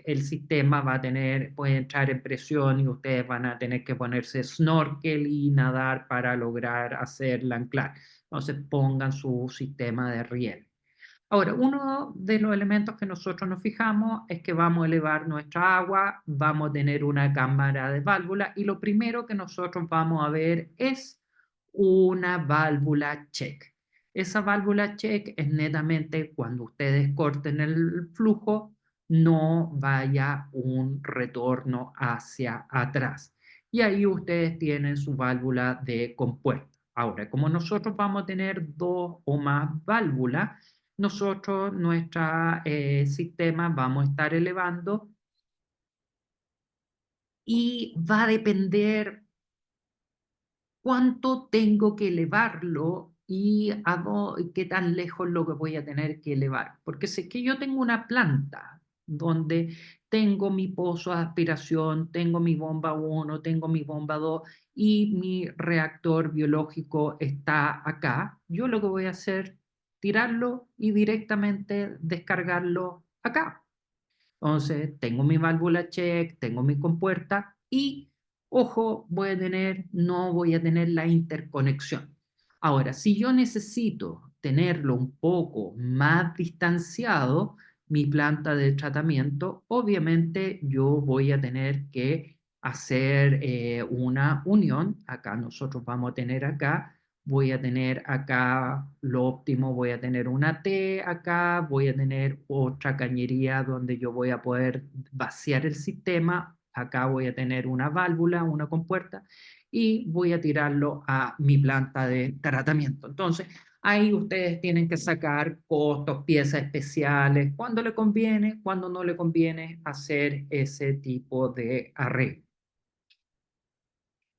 el sistema va a tener, puede entrar en presión y ustedes van a tener que ponerse snorkel y nadar para lograr hacer la anclar. Entonces pongan su sistema de riel. Ahora, uno de los elementos que nosotros nos fijamos es que vamos a elevar nuestra agua, vamos a tener una cámara de válvula y lo primero que nosotros vamos a ver es una válvula check. Esa válvula check es netamente cuando ustedes corten el flujo, no vaya un retorno hacia atrás. Y ahí ustedes tienen su válvula de compuerta. Ahora, como nosotros vamos a tener dos o más válvulas, nosotros, nuestro sistema, vamos a estar elevando y va a depender cuánto tengo que elevarlo y qué tan lejos lo que voy a tener que elevar. Porque si es que yo tengo una planta donde tengo mi pozo de aspiración, tengo mi bomba 1, tengo mi bomba 2 y mi reactor biológico está acá, yo lo que voy a hacer, tirarlo y directamente descargarlo acá. Entonces, tengo mi válvula check, tengo mi compuerta y, ojo, no voy a tener la interconexión. Ahora, si yo necesito tenerlo un poco más distanciado, mi planta de tratamiento, obviamente yo voy a tener que hacer una unión. Acá nosotros vamos a tener acá, voy a tener acá lo óptimo, voy a tener una T acá, voy a tener otra cañería donde yo voy a poder vaciar el sistema, acá voy a tener una válvula, una compuerta y voy a tirarlo a mi planta de tratamiento. Entonces, ahí ustedes tienen que sacar costos, piezas especiales, cuando le conviene, cuando no le conviene hacer ese tipo de arreglo.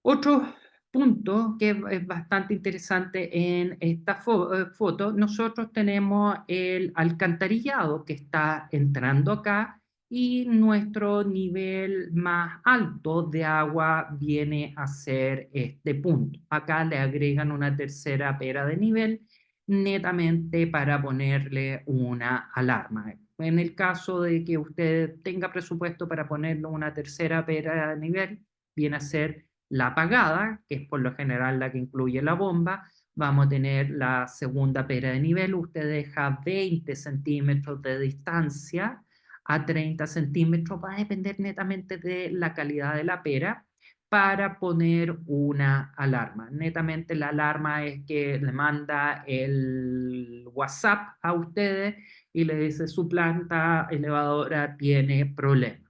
Otro punto que es bastante interesante en esta foto, nosotros tenemos el alcantarillado que está entrando acá y nuestro nivel más alto de agua viene a ser este punto. Acá le agregan una tercera pera de nivel netamente para ponerle una alarma. En el caso de que usted tenga presupuesto para ponerle una tercera pera de nivel, viene a ser la apagada, que es por lo general la que incluye la bomba. Vamos a tener la segunda pera de nivel. Usted deja 20 centímetros de distancia a 30 centímetros. Va a depender netamente de la calidad de la pera para poner una alarma. Netamente la alarma es que le manda el WhatsApp a ustedes y le dice su planta elevadora tiene problemas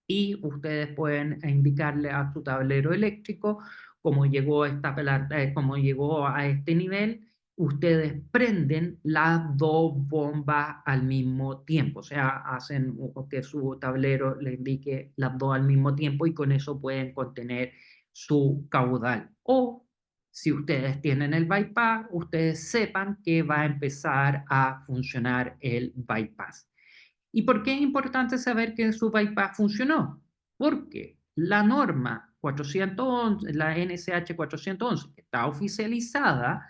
y ustedes pueden indicarle a su tablero eléctrico cómo llegó esta planta, cómo llegó a este nivel. Ustedes prenden las dos bombas al mismo tiempo, o sea, que su tablero le indique las dos al mismo tiempo y con eso pueden contener su caudal. O si ustedes tienen el bypass, ustedes sepan que va a empezar a funcionar el bypass. ¿Y por qué es importante saber que su bypass funcionó? Porque la norma 411, la NSH 411, que está oficializada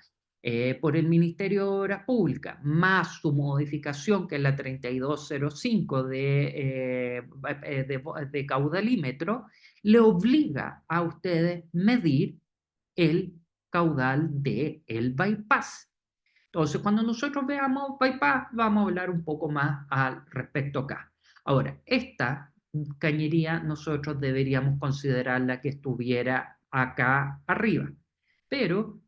por el Ministerio de Obras Públicas, más su modificación, que es la 3205 de caudalímetro, le obliga a ustedes medir el caudal del bypass. Entonces, cuando nosotros veamos bypass, vamos a hablar un poco más al respecto acá. Ahora, esta cañería nosotros deberíamos considerarla que estuviera acá arriba, pero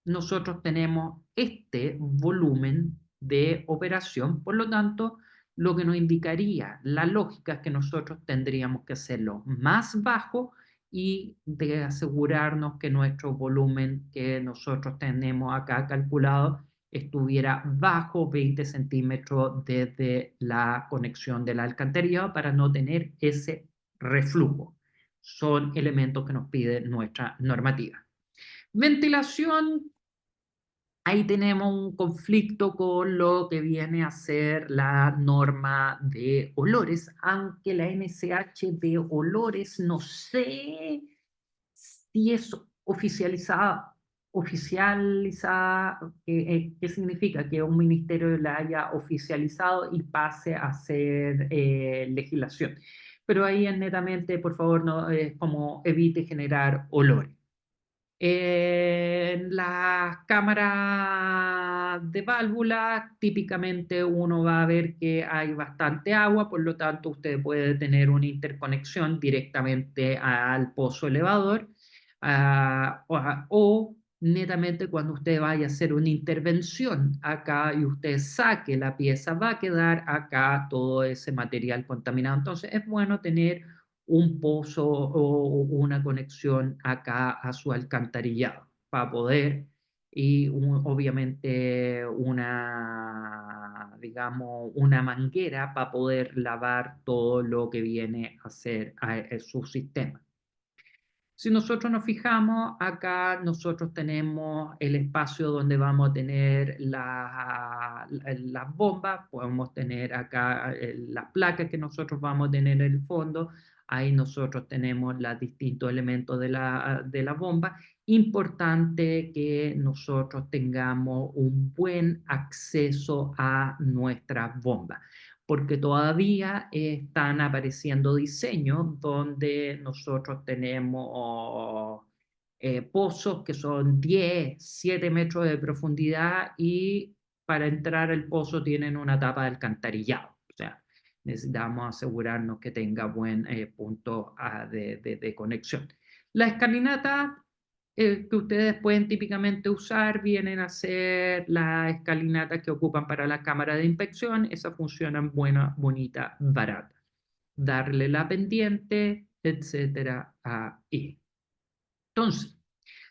nosotros tenemos este volumen de operación, por lo tanto, lo que nos indicaría la lógica es que nosotros tendríamos que hacerlo más bajo y de asegurarnos que nuestro volumen que nosotros tenemos acá calculado estuviera bajo 20 centímetros desde la conexión del alcantarillado para no tener ese reflujo. Son elementos que nos pide nuestra normativa. Ventilación, ahí tenemos un conflicto con lo que viene a ser la norma de olores, aunque la NSH de olores no sé si es oficializada, ¿qué significa? Que un ministerio la haya oficializado y pase a ser legislación. Pero ahí es netamente, por favor, no, como evite generar olores. En las cámaras de válvula, típicamente uno va a ver que hay bastante agua, por lo tanto usted puede tener una interconexión directamente al pozo elevador, o netamente cuando usted vaya a hacer una intervención acá y usted saque la pieza, va a quedar acá todo ese material contaminado. Entonces es bueno tener un pozo o una conexión acá a su alcantarillado para poder, y obviamente digamos, una manguera para poder lavar todo lo que viene a ser a su sistema. Si nosotros nos fijamos, acá nosotros tenemos el espacio donde vamos a tener las bombas, podemos tener acá las placas que nosotros vamos a tener en el fondo, ahí nosotros tenemos los distintos elementos de la bomba. Importante que nosotros tengamos un buen acceso a nuestras bombas, porque todavía están apareciendo diseños donde nosotros tenemos pozos que son 10, 7 metros de profundidad y para entrar al pozo tienen una tapa de alcantarillado. O sea, necesitamos asegurarnos que tenga buen punto de conexión. La escalinata que ustedes pueden típicamente usar vienen a ser las escalinatas que ocupan para la cámara de inspección. Esas funcionan buena, bonita, barata. Darle la pendiente, etcétera, ahí. Entonces,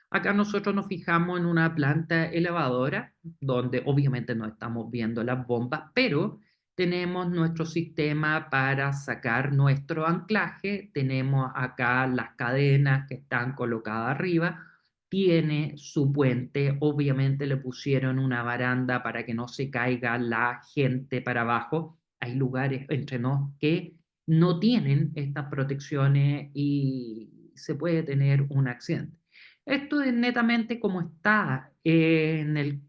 acá nosotros nos fijamos en una planta elevadora, donde obviamente no estamos viendo las bombas, pero tenemos nuestro sistema para sacar nuestro anclaje. Tenemos acá las cadenas que están colocadas arriba. Tiene su puente, obviamente le pusieron una baranda para que no se caiga la gente para abajo. Hay lugares entre nos que no tienen estas protecciones y se puede tener un accidente. Esto es netamente como está en el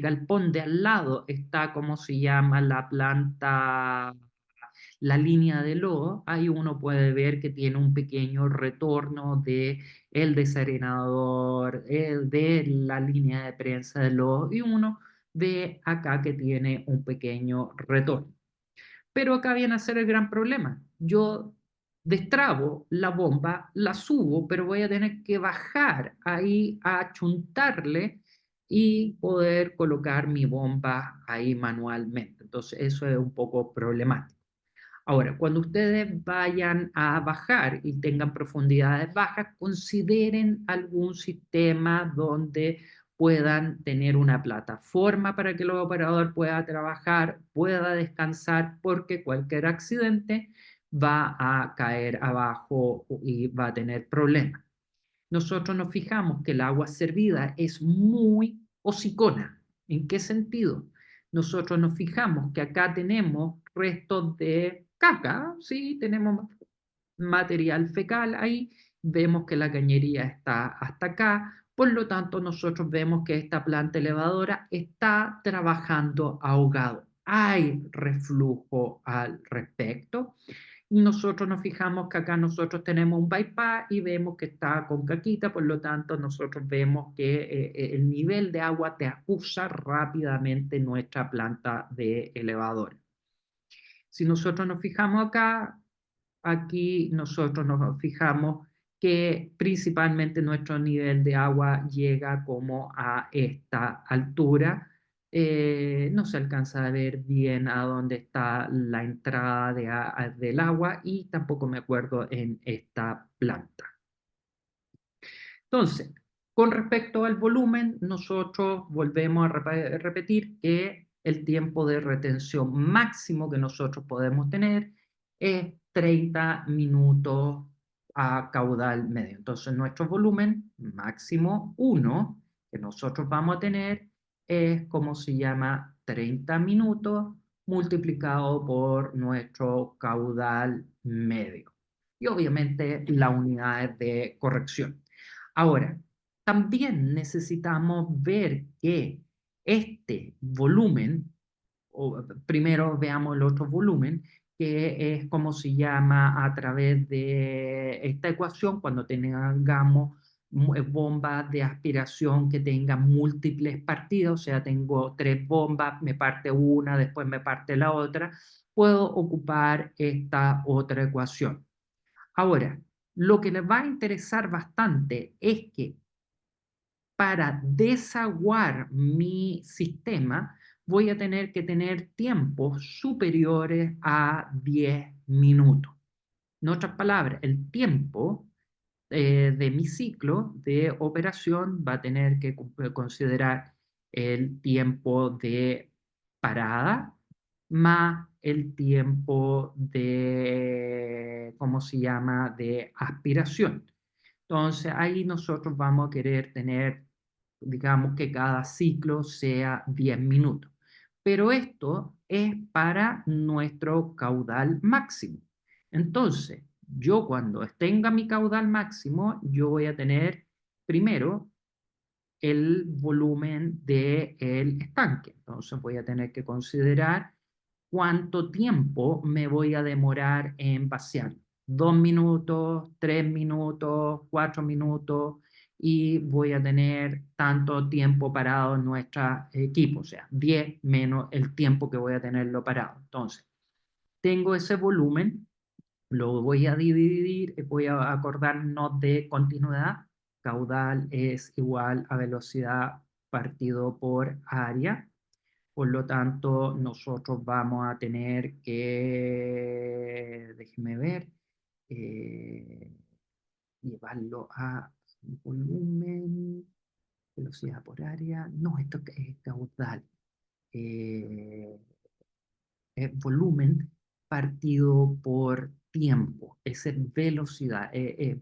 galpón de al lado, está como se llama la planta, la línea de lodo. Ahí uno puede ver que tiene un pequeño retorno de el desarenador, el de la línea de prensa de lodo, y uno ve acá que tiene un pequeño retorno. Pero acá viene a ser el gran problema. Yo destrabo la bomba, la subo, pero voy a tener que bajar ahí a achuntarle y poder colocar mi bomba ahí manualmente. Entonces, eso es un poco problemático. Ahora, cuando ustedes vayan a bajar y tengan profundidades bajas, consideren algún sistema donde puedan tener una plataforma para que el operador pueda trabajar, pueda descansar, porque cualquier accidente va a caer abajo y va a tener problemas. nosotros nos fijamos que el agua servida es muy hocicona. ¿En qué sentido? Nosotros nos fijamos que acá tenemos restos de caca, sí, tenemos material fecal ahí, vemos que la cañería está hasta acá, por lo tanto nosotros vemos que esta planta elevadora está trabajando ahogado. Hay reflujo al respecto. Nosotros nos fijamos que acá nosotros tenemos un bypass y vemos que está con caquita, por lo tanto nosotros vemos que el nivel de agua te acusa rápidamente nuestra planta de elevador. Si nosotros nos fijamos acá, aquí nosotros nos fijamos que principalmente nuestro nivel de agua llega como a esta altura. No se alcanza a ver bien a dónde está la entrada del agua y tampoco me acuerdo en esta planta. Entonces, con respecto al volumen, nosotros volvemos a repetir que el tiempo de retención máximo que nosotros podemos tener es 30 minutos a caudal medio. Entonces, nuestro volumen máximo 1 que nosotros vamos a tener es como se llama 30 minutos multiplicado por nuestro caudal medio. Y obviamente la unidad es de corrección. Ahora, también necesitamos ver que este volumen, o primero veamos el otro volumen, que es como se llama a través de esta ecuación cuando tengamos bombas de aspiración que tengan múltiples partidas, o sea, tengo 3 bombas, me parte una, después me parte la otra, puedo ocupar esta otra ecuación. Ahora, lo que les va a interesar bastante es que para desaguar mi sistema voy a tener que tener tiempos superiores a 10 minutos. En otras palabras, el tiempo de mi ciclo de operación va a tener que considerar el tiempo de parada más el tiempo de, ¿cómo se llama?, de aspiración. Entonces, ahí nosotros vamos a querer tener, digamos, que cada ciclo sea 10 minutos. Pero esto es para nuestro caudal máximo. Entonces, yo cuando tenga mi caudal máximo, yo voy a tener primero el volumen del estanque. Entonces, voy a tener que considerar cuánto tiempo me voy a demorar en vaciar. 2 minutos, 3 minutos, 4 minutos y voy a tener tanto tiempo parado en nuestro equipo, o sea, 10 menos el tiempo que voy a tenerlo parado. Entonces, tengo ese volumen, lo voy a dividir, voy a acordarnos de continuidad. Caudal es igual a velocidad partido por área. Por lo tanto, nosotros vamos a tener que, déjeme ver, eh, llevarlo a volumen, velocidad por área. No, esto es caudal. Eh, volumen partido por tiempo, esa es velocidad,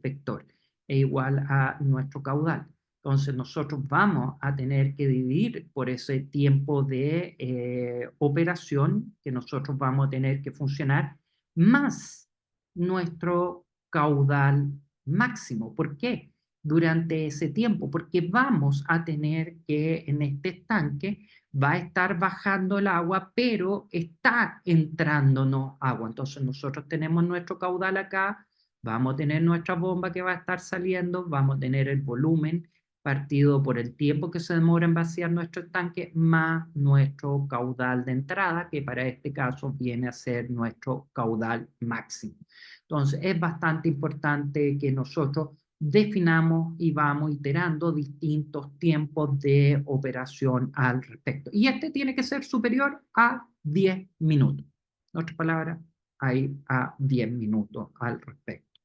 vector, es igual a nuestro caudal. Entonces nosotros vamos a tener que dividir por ese tiempo de operación que nosotros vamos a tener que funcionar más nuestro caudal máximo. ¿Por qué? Durante ese tiempo, porque vamos a tener que en este estanque va a estar bajando el agua, pero está entrándonos agua. Entonces nosotros tenemos nuestro caudal acá, vamos a tener nuestra bomba que va a estar saliendo, vamos a tener el volumen partido por el tiempo que se demora en vaciar nuestro estanque, más nuestro caudal de entrada, que para este caso viene a ser nuestro caudal máximo. Entonces es bastante importante que nosotros definamos y vamos iterando distintos tiempos de operación al respecto. Y este tiene que ser superior a 10 minutos. En otras palabras, hay a 10 minutos al respecto.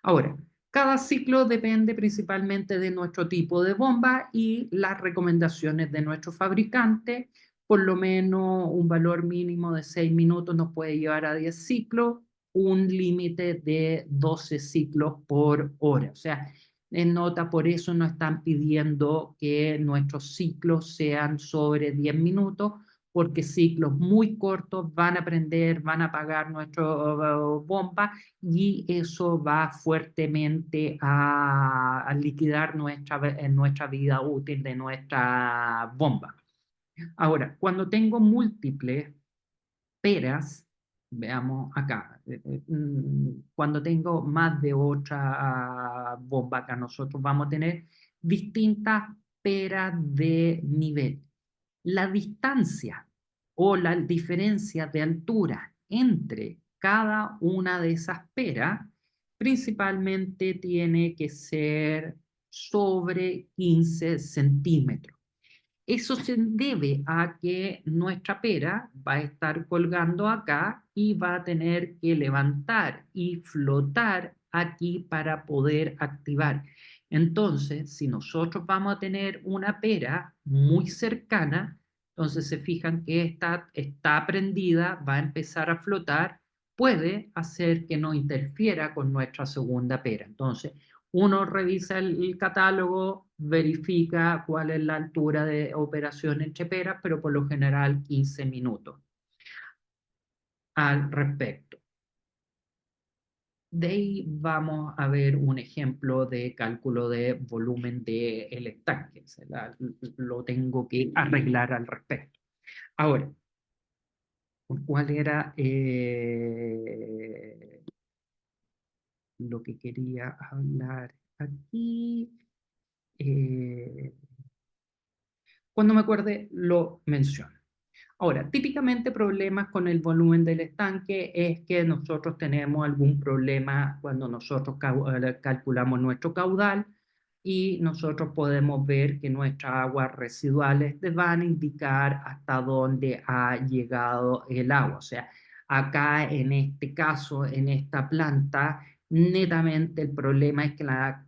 Ahora, cada ciclo depende principalmente de nuestro tipo de bomba y las recomendaciones de nuestro fabricante. Por lo menos un valor mínimo de 6 minutos nos puede llevar a 10 ciclos, un límite de 12 ciclos por hora. O sea, En nota, por eso nos están pidiendo que nuestros ciclos sean sobre 10 minutos, porque ciclos muy cortos van a prender, van a apagar nuestra bomba y eso va fuertemente a liquidar nuestra vida útil de nuestra bomba. Ahora, cuando tengo múltiples peras, veamos acá, cuando tengo más de otra bomba acá, nosotros vamos a tener distintas peras de nivel. La distancia o la diferencia de altura entre cada una de esas peras principalmente tiene que ser sobre 15 centímetros. Eso se debe a que nuestra pera va a estar colgando acá y va a tener que levantar y flotar aquí para poder activar. Entonces, si nosotros vamos a tener una pera muy cercana, entonces se fijan que esta está prendida, va a empezar a flotar, puede hacer que no interfiera con nuestra segunda pera. Entonces, uno revisa el catálogo, verifica cuál es la altura de operación entre peras, pero por lo general 15 minutos al respecto. De ahí vamos a ver un ejemplo de cálculo de volumen del estanque. Lo tengo que arreglar al respecto. Ahora, ¿cuál era lo que quería hablar aquí? Eh, Cuando me acuerde, lo menciono. Ahora, típicamente problemas con el volumen del estanque es que nosotros tenemos algún problema cuando nosotros calculamos nuestro caudal y nosotros podemos ver que nuestras aguas residuales van a indicar hasta dónde ha llegado el agua. O sea, acá en este caso, en esta planta, netamente el problema es que la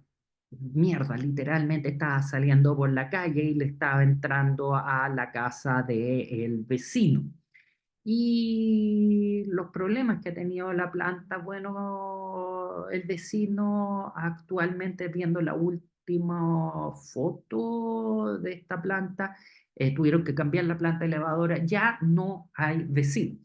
mierda, literalmente estaba saliendo por la calle y le estaba entrando a la casa del vecino. Y los problemas que ha tenido la planta, bueno, el vecino actualmente viendo la última foto de esta planta, tuvieron que cambiar la planta elevadora, ya no hay vecino.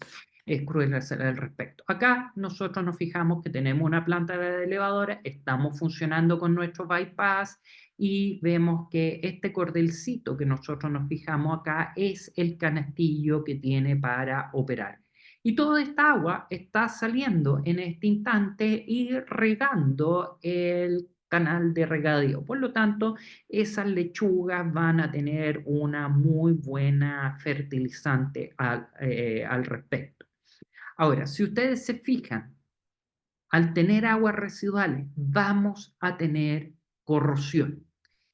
Es cruel hacer al respecto. Acá nosotros nos fijamos que tenemos una planta de elevadora, estamos funcionando con nuestro bypass y vemos que este cordelcito que nosotros nos fijamos acá es el canastillo que tiene para operar. Y toda esta agua está saliendo en este instante y regando el canal de regadío. Por lo tanto, esas lechugas van a tener una muy buena fertilizante al respecto. Ahora, si ustedes se fijan, al tener aguas residuales, vamos a tener corrosión.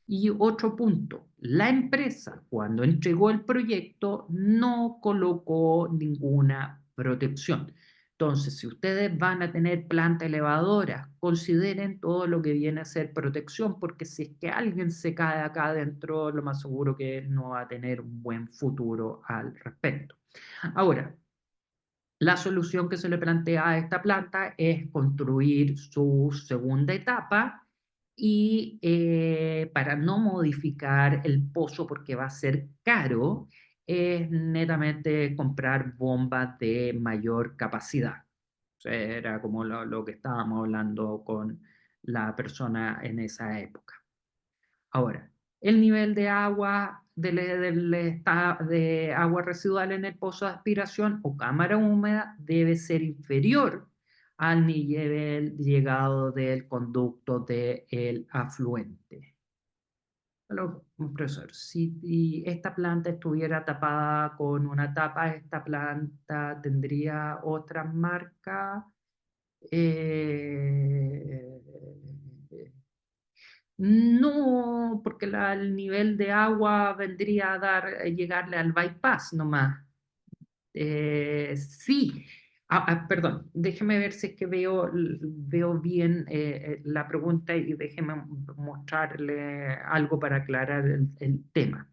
Y otro punto, la empresa cuando entregó el proyecto no colocó ninguna protección. Entonces, si ustedes van a tener planta elevadora, consideren todo lo que viene a ser protección, porque si es que alguien se cae acá adentro, lo más seguro que no va a tener un buen futuro al respecto. Ahora, la solución que se le plantea a esta planta es construir su segunda etapa y para no modificar el pozo porque va a ser caro, es netamente comprar bombas de mayor capacidad. O sea, era como lo que estábamos hablando con la persona en esa época. Ahora, el nivel de agua de agua residual en el pozo de aspiración o cámara húmeda debe ser inferior al nivel llegado del conducto del afluente. Aló, profesor, si esta planta estuviera tapada con una tapa, esta planta tendría otra marca. Eh, No, porque el nivel de agua vendría a llegarle al bypass nomás. Sí. Perdón, déjeme ver si es que veo bien la pregunta y déjeme mostrarle algo para aclarar el tema.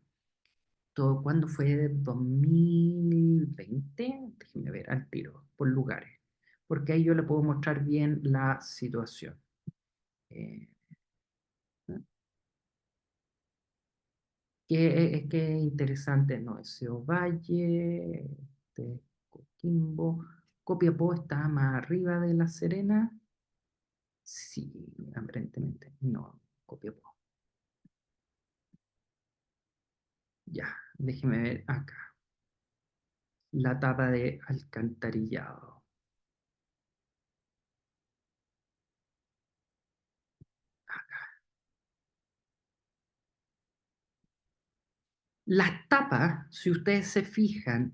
¿Cuándo fue? ¿2020? Déjeme ver al tiro, por lugares, porque ahí yo le puedo mostrar bien la situación. Eh, Qué interesante, ¿no? Ese Valle, Coquimbo, Copiapó está más arriba de La Serena. Sí, aparentemente, no, Copiapó. Ya, déjeme ver acá. La tapa de alcantarillado. Las tapas, si ustedes se fijan,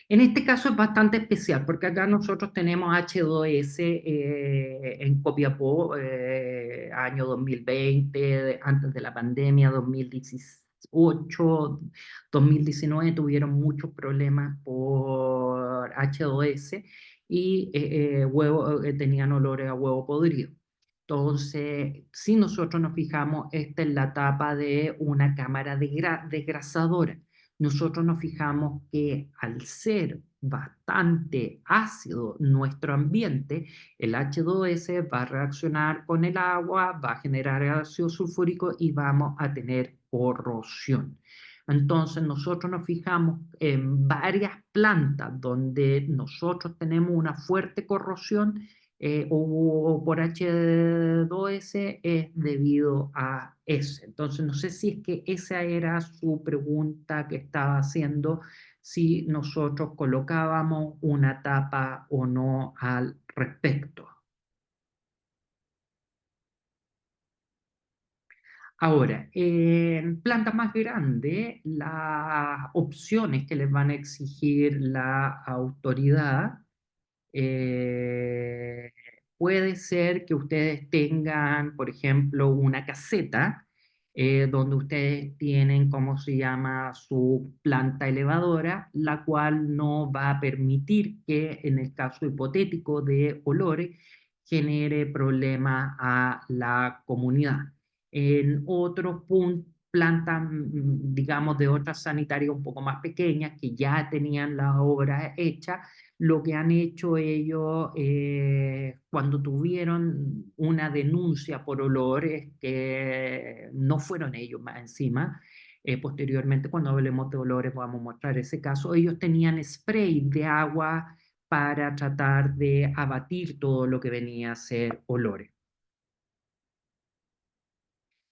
en este caso es bastante especial porque acá nosotros tenemos H2S en Copiapó, año 2020, antes de la pandemia, 2018, 2019 tuvieron muchos problemas por H2S y tenían olores a huevo podrido. Entonces, si nosotros nos fijamos, esta es la tapa de una cámara desgrasadora. Nosotros nos fijamos que al ser bastante ácido nuestro ambiente, el H2S va a reaccionar con el agua, va a generar ácido sulfúrico y vamos a tener corrosión. Entonces, nosotros nos fijamos en varias plantas donde nosotros tenemos una fuerte corrosión o por H2S es debido a eso. Entonces, no sé si es que esa era su pregunta que estaba haciendo, si nosotros colocábamos una tapa o no al respecto. Ahora, en plantas más grandes, las opciones que les van a exigir la autoridad Eh, puede ser que ustedes tengan, por ejemplo, una caseta donde ustedes tienen, ¿cómo se llama?, su planta elevadora, la cual no va a permitir que, en el caso hipotético de olores, genere problemas a la comunidad. En otros puntos, plantas, digamos, de otras sanitarias un poco más pequeñas que ya tenían las obras hechas, lo que han hecho ellos cuando tuvieron una denuncia por olores que no fueron ellos más encima. Posteriormente, cuando hablemos de olores, vamos a mostrar ese caso. Ellos tenían spray de agua para tratar de abatir todo lo que venía a ser olores.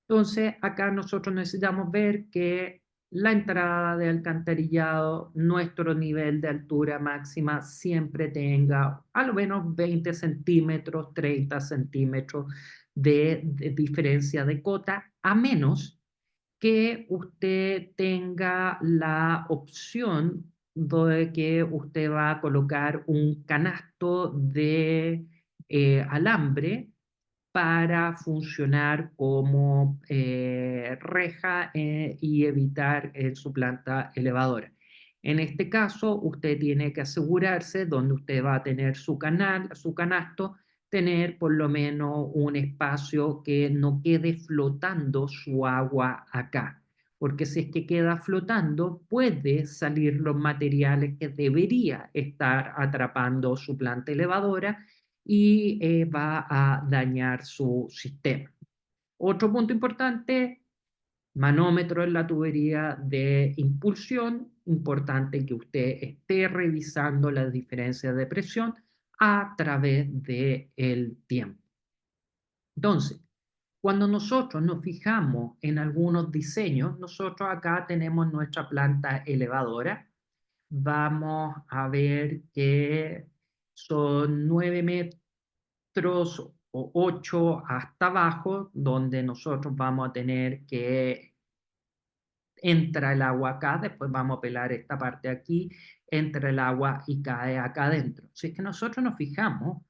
Entonces, acá nosotros necesitamos ver que la entrada de alcantarillado, nuestro nivel de altura máxima siempre tenga al menos 20 centímetros, 30 centímetros de diferencia de cota, a menos que usted tenga la opción de que usted va a colocar un canasto de alambre para funcionar como reja y evitar su planta elevadora. En este caso, usted tiene que asegurarse donde usted va a tener su canal, su canasto, tener por lo menos un espacio que no quede flotando su agua acá, porque si es que queda flotando, puede salir los materiales que debería estar atrapando su planta elevadora y va a dañar su sistema. Otro punto importante, manómetro en la tubería de impulsión, importante que usted esté revisando las diferencias de presión a través del tiempo. Entonces, cuando nosotros nos fijamos en algunos diseños, nosotros acá tenemos nuestra planta elevadora. Vamos a ver que son 9 metros o 8 hasta abajo, donde nosotros vamos a tener que entra el agua acá, después vamos a pelar esta parte aquí, entra el agua y cae acá adentro. Si es que nosotros nos fijamos,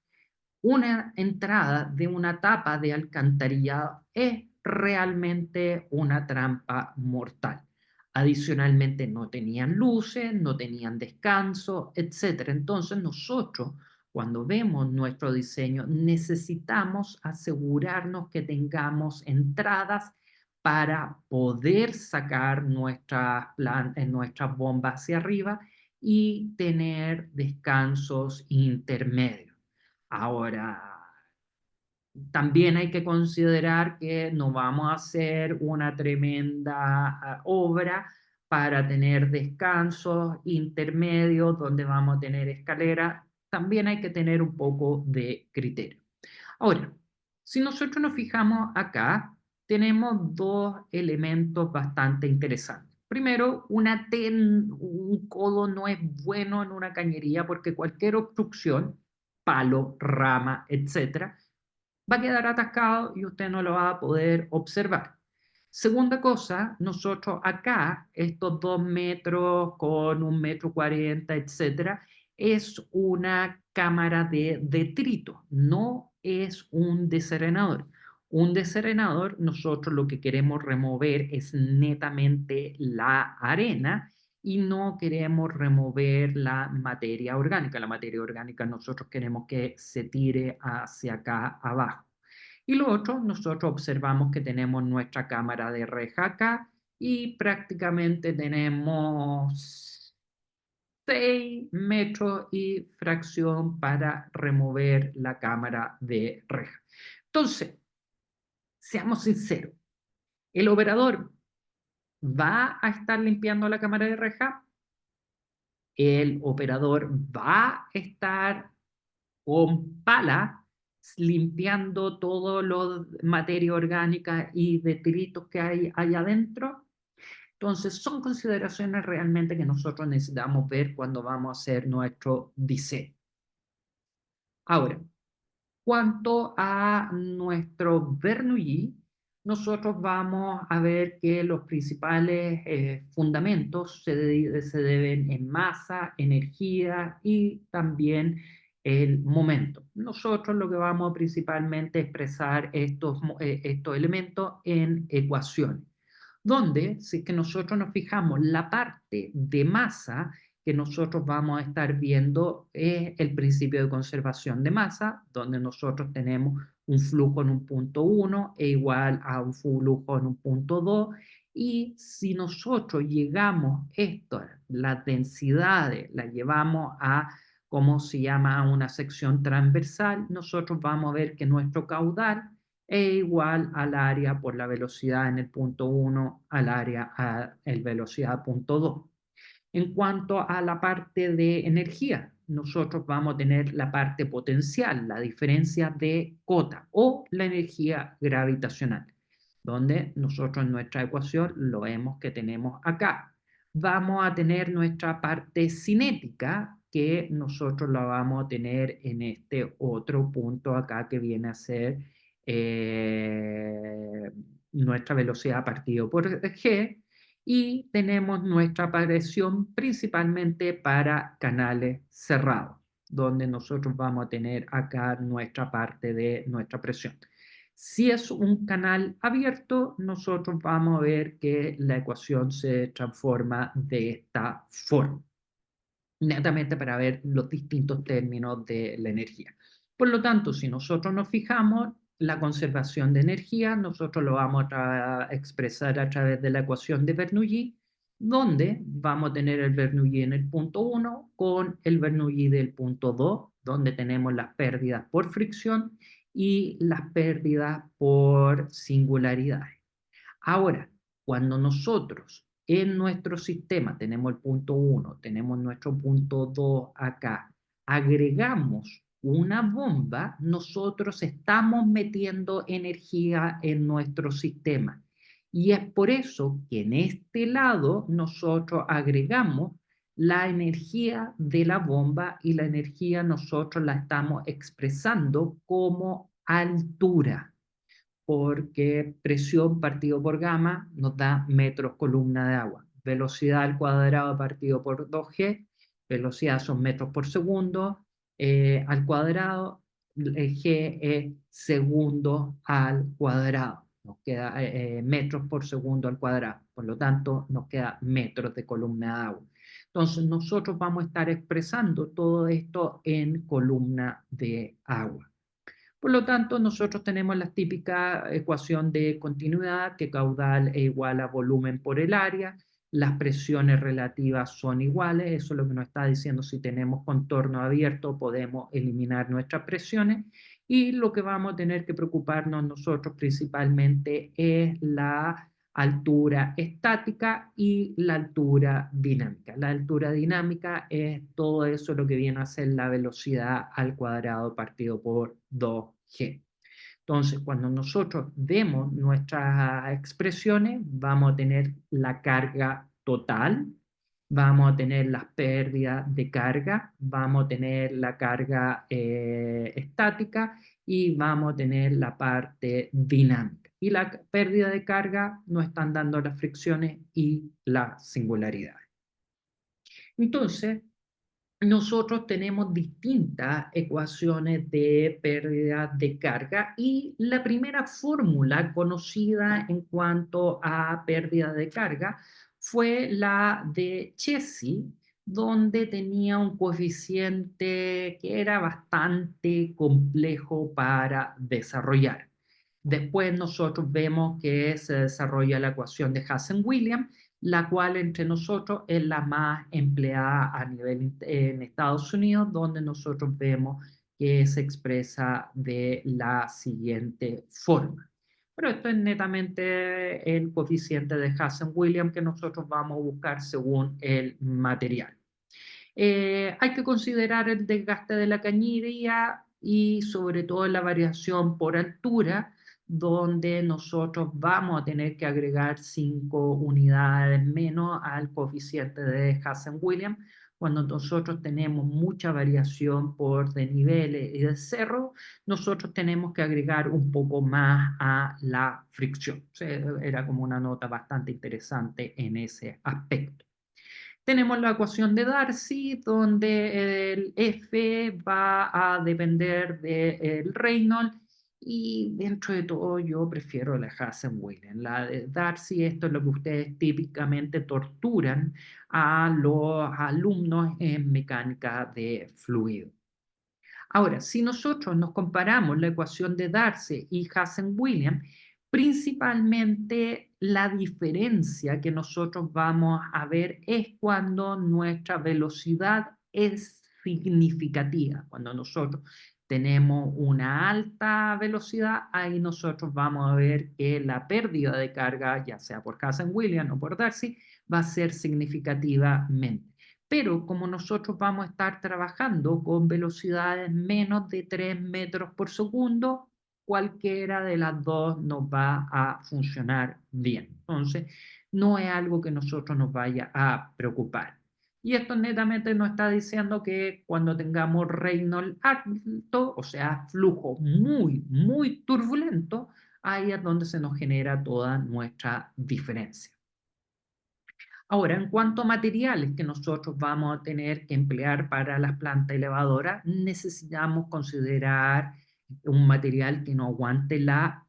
una entrada de una tapa de alcantarillado es realmente una trampa mortal. Adicionalmente, no tenían luces, no tenían descanso, etc. Entonces, nosotros, cuando vemos nuestro diseño, necesitamos asegurarnos que tengamos entradas para poder sacar nuestras bombas hacia arriba y tener descansos intermedios. Ahora, También hay que considerar que no vamos a hacer una tremenda obra para tener descansos intermedios donde vamos a tener escalera. También hay que tener un poco de criterio. Ahora, si nosotros nos fijamos acá, tenemos dos elementos bastante interesantes. Primero, un codo no es bueno en una cañería porque cualquier obstrucción, palo, rama, etcétera, va a quedar atascado y usted no lo va a poder observar. Segunda cosa, nosotros acá, estos 2 metros con 1,40 m, etcétera, es una cámara de detrito, no es un deserenador. Un deserenador, nosotros lo que queremos remover es netamente la arena y no queremos remover la materia orgánica. La materia orgánica nosotros queremos que se tire hacia acá abajo. Y lo otro, nosotros observamos que tenemos nuestra cámara de reja acá y prácticamente tenemos 6 metros y fracción para remover la cámara de reja. Entonces, seamos sinceros, ¿el operador va a estar limpiando la cámara de reja? ¿El operador va a estar con pala limpiando todo lo materia orgánica y detritos que hay allá adentro? Entonces, son consideraciones realmente que nosotros necesitamos ver cuando vamos a hacer nuestro diseño. Ahora, cuanto a nuestro Bernoulli, nosotros vamos a ver que los principales fundamentos se deben en masa, energía y también el momento. Nosotros lo que vamos a principalmente expresar estos elementos en ecuaciones, donde si es que nosotros nos fijamos la parte de masa, que nosotros vamos a estar viendo es el principio de conservación de masa, donde nosotros tenemos un flujo en un punto 1 e igual a un flujo en un punto 2. Y si nosotros llegamos esto, las densidades, las llevamos a, ¿cómo se llama?, a una sección transversal, nosotros vamos a ver que nuestro caudal es igual al área por la velocidad en el punto 1 al área a la velocidad punto 2. En cuanto a la parte de energía, nosotros vamos a tener la parte potencial, la diferencia de cota o la energía gravitacional, donde nosotros en nuestra ecuación lo vemos que tenemos acá. Vamos a tener nuestra parte cinética, que nosotros la vamos a tener en este otro punto acá que viene a ser eh, nuestra velocidad partido por g, y tenemos nuestra presión principalmente para canales cerrados, donde nosotros vamos a tener acá nuestra parte de nuestra presión. Si es un canal abierto, nosotros vamos a ver que la ecuación se transforma de esta forma, netamente para ver los distintos términos de la energía. Por lo tanto, si nosotros nos fijamos, la conservación de energía, nosotros lo vamos a expresar a través de la ecuación de Bernoulli, donde vamos a tener el Bernoulli en el punto 1 con el Bernoulli del punto 2, donde tenemos las pérdidas por fricción y las pérdidas por singularidades. Ahora, cuando nosotros en nuestro sistema tenemos el punto 1, tenemos nuestro punto 2 acá, agregamos una bomba, nosotros estamos metiendo energía en nuestro sistema. Y es por eso que en este lado nosotros agregamos la energía de la bomba, y la energía nosotros la estamos expresando como altura, porque presión partido por gamma nos da metros columna de agua. Velocidad al cuadrado partido por 2g, velocidad son metros por segundo, al cuadrado, g es segundos al cuadrado. Nos queda metros por segundo al cuadrado. Por lo tanto, nos queda metros de columna de agua. Entonces, nosotros vamos a estar expresando todo esto en columna de agua. Por lo tanto, nosotros tenemos la típica ecuación de continuidad, que caudal es igual a volumen por el área, las presiones relativas son iguales, eso es lo que nos está diciendo: si tenemos contorno abierto podemos eliminar nuestras presiones, Y lo que vamos a tener que preocuparnos nosotros principalmente es la altura estática y la altura dinámica. La altura dinámica es todo eso lo que viene a ser la velocidad al cuadrado partido por 2g. Entonces, cuando nosotros vemos nuestras expresiones, vamos a tener la carga total, vamos a tener las pérdidas de carga, vamos a tener la carga estática y vamos a tener la parte dinámica. Y la pérdida de carga nos están dando las fricciones y la singularidad. Entonces, nosotros tenemos distintas ecuaciones de pérdida de carga y la primera fórmula conocida en cuanto a pérdida de carga fue la de Chesi, donde tenía un coeficiente que era bastante complejo para desarrollar. Después nosotros vemos que se desarrolla la ecuación de Hazen-Williams, la cual entre nosotros es la más empleada a nivel en Estados Unidos, donde nosotros vemos que se expresa de la siguiente forma. Pero esto es netamente el coeficiente de Hazen-Williams que nosotros vamos a buscar según el material. Hay que considerar el desgaste de la cañería y sobre todo la variación por altura, donde nosotros vamos a tener que agregar 5 unidades menos al coeficiente de Hazen-Williams. Cuando nosotros tenemos mucha variación por desniveles y de cerro, nosotros tenemos que agregar un poco más a la fricción. O sea, era como una nota bastante interesante en ese aspecto. Tenemos la ecuación de Darcy, donde el F va a depender del Reynolds y dentro de todo yo prefiero la Hazen-Williams. La de Darcy, esto es lo que ustedes típicamente torturan a los alumnos en mecánica de fluido. Ahora, si nosotros nos comparamos la ecuación de Darcy y Hazen-Williams, principalmente la diferencia que nosotros vamos a ver es cuando nuestra velocidad es significativa. Cuando nosotros tenemos una alta velocidad, ahí nosotros vamos a ver que la pérdida de carga, ya sea por Hazen-Williams o por Darcy, va a ser significativamente. Pero como nosotros vamos a estar trabajando con velocidades menos de 3 metros por segundo, cualquiera de las dos nos va a funcionar bien. Entonces, no es algo que nosotros nos vaya a preocupar. Y esto netamente nos está diciendo que cuando tengamos Reynolds alto, o sea, flujo muy, muy turbulento, ahí es donde se nos genera toda nuestra diferencia. Ahora, en cuanto a materiales que nosotros vamos a tener que emplear para las plantas elevadoras, necesitamos considerar un material que no aguante la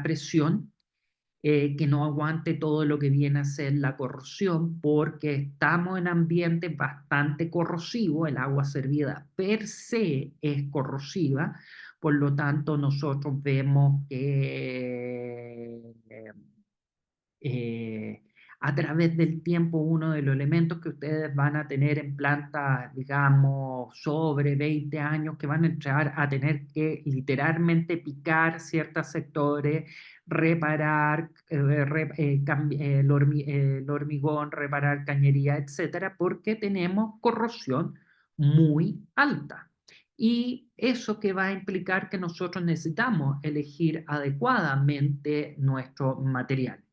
presión, que no aguante todo lo que viene a ser la corrosión, porque estamos en ambientes bastante corrosivos, el agua servida per se es corrosiva, por lo tanto nosotros vemos que eh, a través del tiempo uno de los elementos que ustedes van a tener en plantas, digamos, sobre 20 años, que van a entrar a tener que literalmente picar ciertos sectores, reparar el hormigón, reparar cañería, etcétera, porque tenemos corrosión muy alta. Y eso que va a implicar que nosotros necesitamos elegir adecuadamente nuestro material.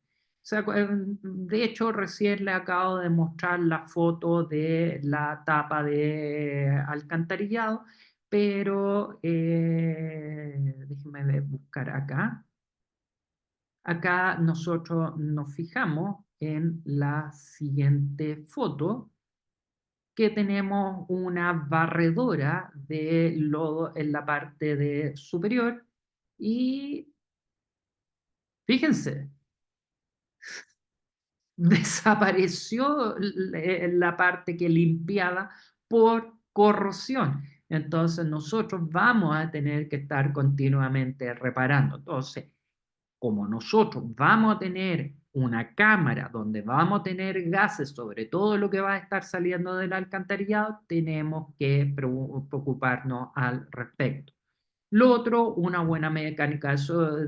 Sea, de hecho, recién le acabo de mostrar la foto de la tapa de alcantarillado, pero déjenme buscar acá. Acá nosotros nos fijamos en la siguiente foto, que tenemos una barredora de lodo en la parte superior y fíjense, desapareció la parte que limpiaba por corrosión. Entonces nosotros vamos a tener que estar continuamente reparando. Entonces, como nosotros vamos a tener una cámara donde vamos a tener gases sobre todo lo que va a estar saliendo del alcantarillado, tenemos que preocuparnos al respecto. Lo otro, una buena mecánica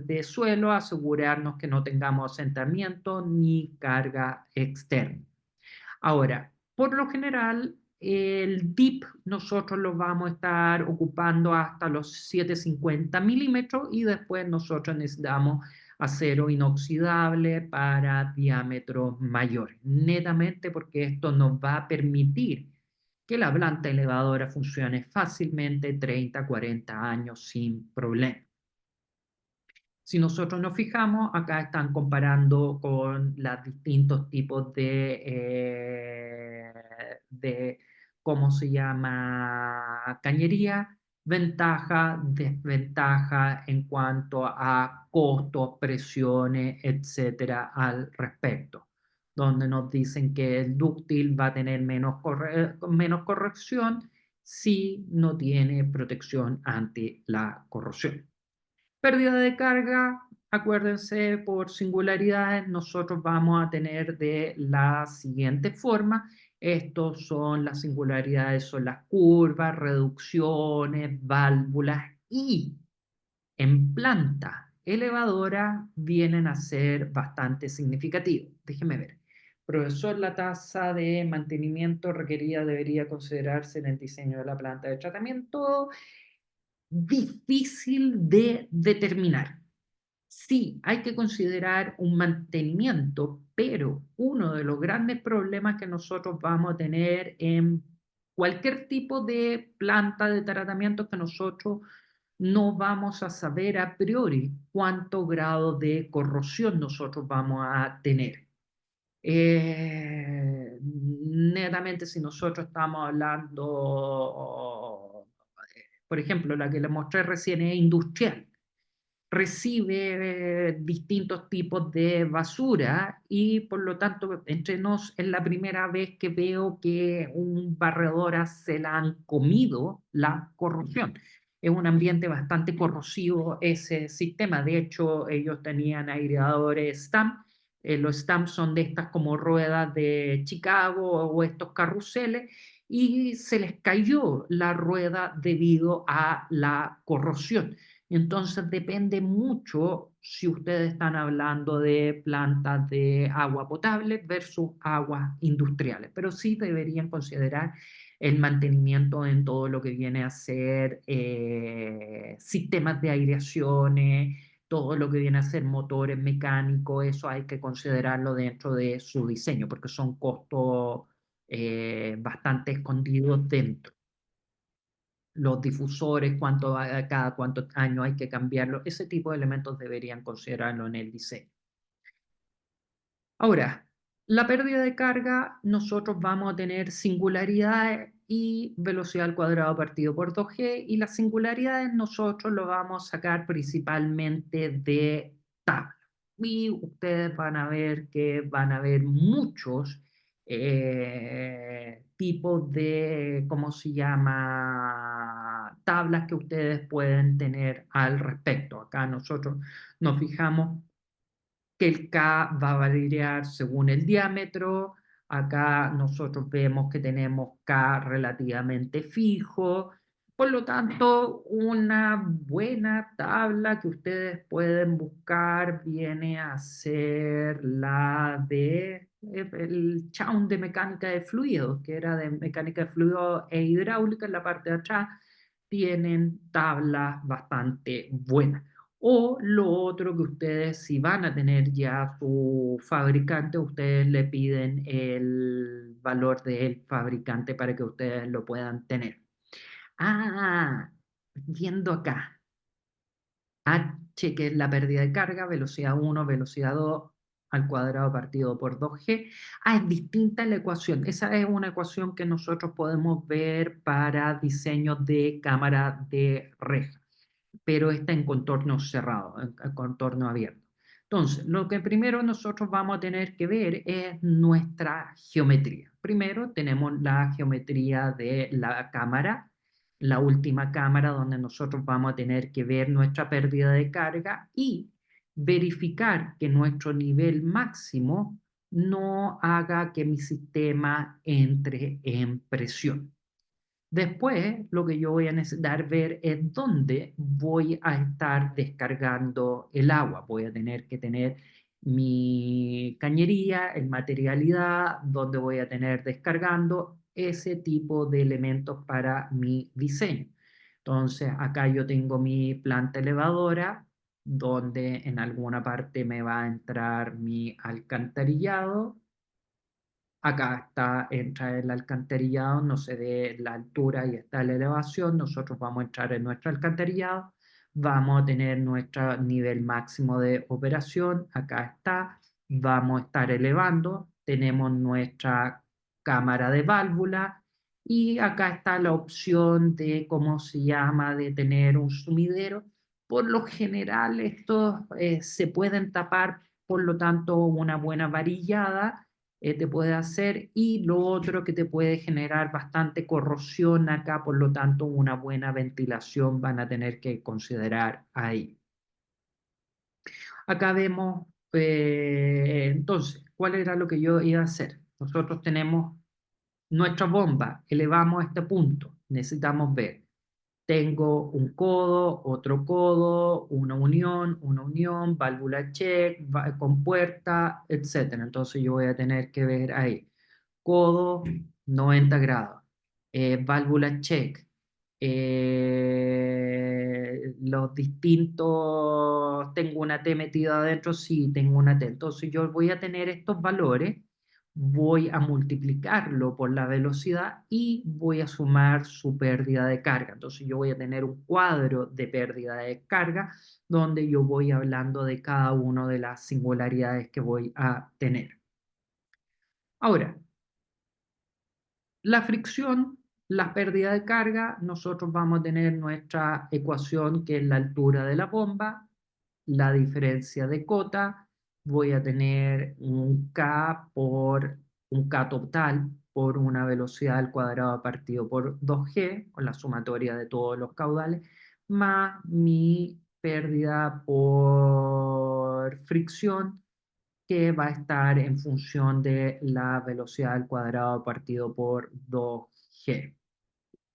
de suelo, asegurarnos que no tengamos asentamiento ni carga externa. Ahora, por lo general, el dip nosotros lo vamos a estar ocupando hasta los 750 milímetros y después nosotros necesitamos acero inoxidable para diámetros mayores, netamente porque esto nos va a permitir que la planta elevadora funcione fácilmente 30, 40 años sin problema. Si nosotros nos fijamos, acá están comparando con los distintos tipos de ¿cómo se llama? Cañería, ventaja, desventaja en cuanto a costos, presiones, etcétera, al respecto. Donde nos dicen que el dúctil va a tener menos corrección si no tiene protección ante la corrosión. Pérdida de carga, acuérdense, por singularidades, nosotros vamos a tener de la siguiente forma. Estos son las singularidades, son las curvas, reducciones, válvulas y en planta elevadora vienen a ser bastante significativos. Déjeme ver. Profesor, la tasa de mantenimiento requerida debería considerarse en el diseño de la planta de tratamiento. Difícil de determinar. Sí, hay que considerar un mantenimiento, pero uno de los grandes problemas que nosotros vamos a tener en cualquier tipo de planta de tratamiento es que nosotros no vamos a saber a priori cuánto grado de corrosión nosotros vamos a tener. Netamente, si nosotros estamos hablando, por ejemplo, la que le mostré recién es industrial, recibe distintos tipos de basura y por lo tanto, entre nos, es la primera vez que veo que un barredora se la han comido la corrosión. Es un ambiente bastante corrosivo ese sistema. De hecho, ellos tenían aireadores STAM. Los STAM son de estas como ruedas de Chicago o estos carruseles y se les cayó la rueda debido a la corrosión. Entonces depende mucho si ustedes están hablando de plantas de agua potable versus aguas industriales, pero sí deberían considerar el mantenimiento en todo lo que viene a ser sistemas de aireaciones, todo lo que viene a ser motores mecánicos, eso hay que considerarlo dentro de su diseño porque son costos bastante escondidos dentro. Los difusores, cada cuántos años hay que cambiarlo, ese tipo de elementos deberían considerarlo en el diseño. Ahora, la pérdida de carga, nosotros vamos a tener singularidades y velocidad al cuadrado partido por 2G, y las singularidades nosotros lo vamos a sacar principalmente de tabla. Y ustedes van a ver que van a haber muchos tipos de, ¿cómo se llama? Tablas que ustedes pueden tener al respecto. Acá nosotros nos fijamos que el K va a variar según el diámetro. Acá nosotros vemos que tenemos K relativamente fijo. Por lo tanto, una buena tabla que ustedes pueden buscar viene a ser la de el Chaun de mecánica de fluidos, que era de mecánica de fluidos e hidráulica. En la parte de atrás tienen tablas bastante buenas. O lo otro que ustedes, si van a tener ya su fabricante, ustedes le piden el valor del fabricante para que ustedes lo puedan tener. Ah, viendo acá. H, que es la pérdida de carga, velocidad 1, velocidad 2 al cuadrado partido por 2G. Es distinta la ecuación. Esa es una ecuación que nosotros podemos ver para diseños de cámara de reja, pero está en contorno cerrado, en contorno abierto. Entonces, lo que primero nosotros vamos a tener que ver es nuestra geometría. Primero tenemos la geometría de la cámara, la última cámara donde nosotros vamos a tener que ver nuestra pérdida de carga y verificar que nuestro nivel máximo no haga que mi sistema entre en presión. Después, lo que yo voy a necesitar ver es dónde voy a estar descargando el agua. Voy a tener que tener mi cañería, el materialidad, donde voy a tener descargando ese tipo de elementos para mi diseño. Entonces, acá yo tengo mi planta elevadora, donde en alguna parte me va a entrar mi alcantarillado. Acá está, entra el alcantarillado, no se ve la altura y está la elevación. Nosotros vamos a entrar en nuestro alcantarillado, vamos a tener nuestro nivel máximo de operación. Acá está, vamos a estar elevando. Tenemos nuestra cámara de válvula y acá está la opción de, ¿cómo se llama?, de tener un sumidero. Por lo general, estos se pueden tapar, por lo tanto, una buena varillada te puede hacer, y lo otro que te puede generar bastante corrosión acá, por lo tanto una buena ventilación van a tener que considerar ahí. Acá vemos, entonces, ¿cuál era lo que yo iba a hacer? Nosotros tenemos nuestra bomba, elevamos a este punto, necesitamos ver. Tengo un codo, otro codo, una unión, válvula check, compuerta, etcétera. Entonces yo voy a tener que ver ahí. Codo, 90 grados. Válvula check. Los distintos, tengo una T metida adentro, sí, tengo una T. Entonces yo voy a tener estos valores, voy a multiplicarlo por la velocidad y voy a sumar su pérdida de carga. Entonces yo voy a tener un cuadro de pérdida de carga donde yo voy hablando de cada una de las singularidades que voy a tener. Ahora, la fricción, la pérdida de carga, nosotros vamos a tener nuestra ecuación que es la altura de la bomba, la diferencia de cota, voy a tener un K total por una velocidad al cuadrado partido por 2G, con la sumatoria de todos los caudales, más mi pérdida por fricción, que va a estar en función de la velocidad al cuadrado partido por 2G,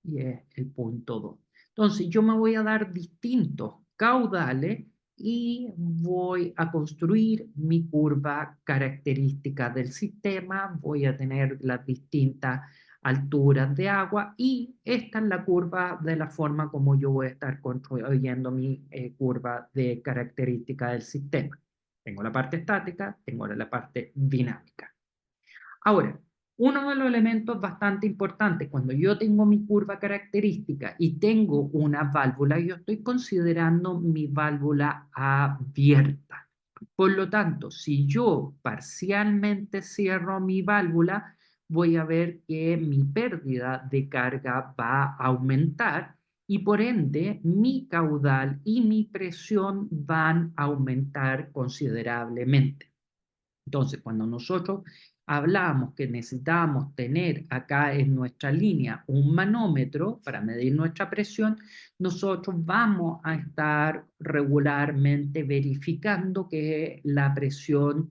y es el punto 2. Entonces, yo me voy a dar distintos caudales y voy a construir mi curva característica del sistema. Voy a tener las distintas alturas de agua y esta es la curva de la forma como yo voy a estar construyendo mi curva de característica del sistema. Tengo la parte estática, tengo la parte dinámica. Ahora, uno de los elementos bastante importantes, cuando yo tengo mi curva característica y tengo una válvula, yo estoy considerando mi válvula abierta. Por lo tanto, si yo parcialmente cierro mi válvula, voy a ver que mi pérdida de carga va a aumentar y por ende mi caudal y mi presión van a aumentar considerablemente. Entonces, cuando nosotros hablamos que necesitamos tener acá en nuestra línea un manómetro para medir nuestra presión, nosotros vamos a estar regularmente verificando que la presión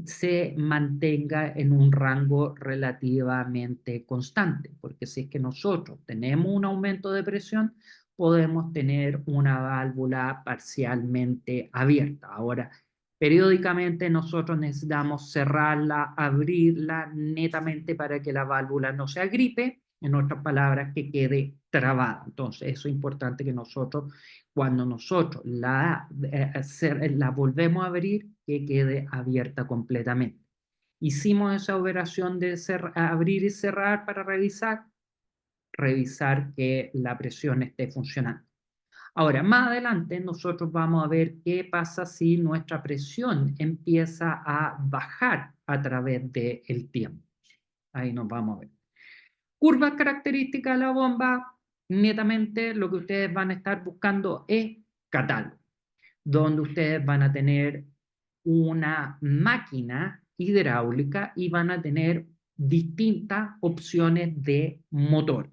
se mantenga en un rango relativamente constante, porque si es que nosotros tenemos un aumento de presión, podemos tener una válvula parcialmente abierta. Ahora, periódicamente nosotros necesitamos cerrarla, abrirla netamente para que la válvula no se agripe, en otras palabras, que quede trabada. Entonces, eso es importante que nosotros, cuando nosotros la volvemos a abrir, que quede abierta completamente. Hicimos esa operación de abrir y cerrar para revisar que la presión esté funcionando. Ahora, más adelante nosotros vamos a ver qué pasa si nuestra presión empieza a bajar a través del tiempo. Ahí nos vamos a ver. Curva característica de la bomba, netamente lo que ustedes van a estar buscando es catálogo, donde ustedes van a tener una máquina hidráulica y van a tener distintas opciones de motor.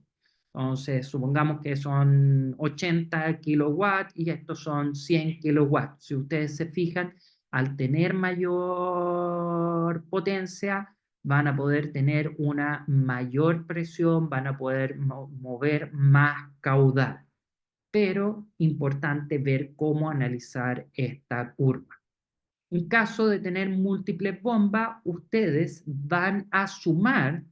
Entonces, supongamos que son 80 kilowatts y estos son 100 kilowatts. Si ustedes se fijan, al tener mayor potencia, van a poder tener una mayor presión, van a poder mover más caudal. Pero importante ver cómo analizar esta curva. En caso de tener múltiples bombas, ustedes van a sumar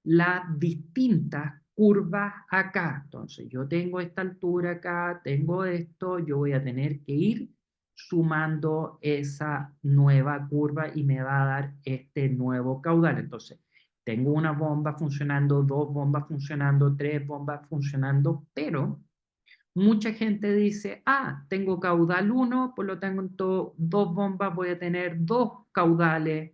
las distintas curvas acá. Entonces, yo tengo esta altura acá, tengo esto, yo voy a tener que ir sumando esa nueva curva y me va a dar este nuevo caudal. Entonces, tengo una bomba funcionando, dos bombas funcionando, tres bombas funcionando, pero mucha gente dice, tengo caudal 1, por lo tanto, dos bombas, voy a tener dos caudales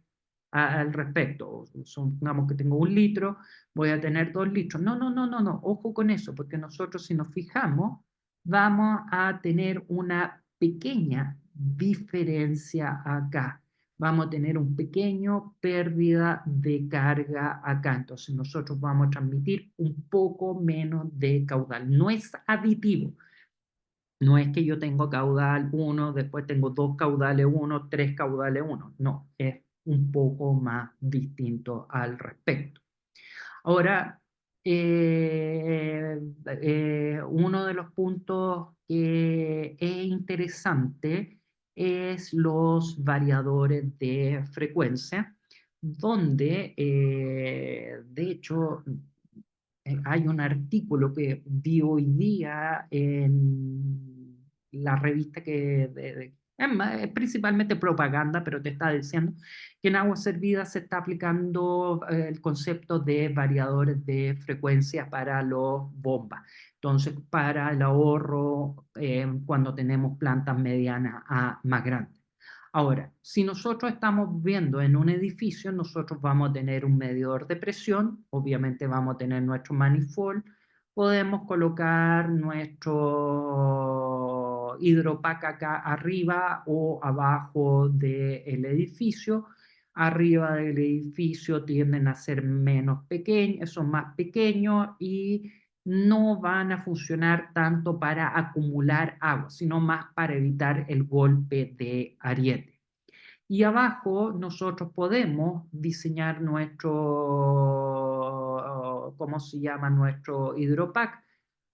al respecto. Supongamos que tengo 1 litro, voy a tener 2 litros. No, no, no, no, no, ojo con eso, porque nosotros si nos fijamos, vamos a tener una pequeña diferencia acá. Vamos a tener un pequeño pérdida de carga acá. Entonces nosotros vamos a transmitir un poco menos de caudal. No es aditivo. No es que yo tengo caudal 1, después tengo 2 caudales 1, 3 caudales 1. No, es un poco más distinto al respecto. Ahora, uno de los puntos que es interesante es los variadores de frecuencia, donde de hecho hay un artículo que vi hoy día en la revista es principalmente propaganda, pero te está diciendo que en aguas servidas se está aplicando el concepto de variadores de frecuencia para los bombas. Entonces, para el ahorro cuando tenemos plantas medianas a más grandes. Ahora, si nosotros estamos viendo en un edificio, nosotros vamos a tener un medidor de presión, obviamente vamos a tener nuestro manifold, podemos colocar nuestro hidropack acá arriba o abajo del edificio. Arriba del edificio tienden a ser menos pequeños, son más pequeños y no van a funcionar tanto para acumular agua, sino más para evitar el golpe de ariete. Y abajo nosotros podemos diseñar nuestro, ¿cómo se llama? Nuestro hidropack.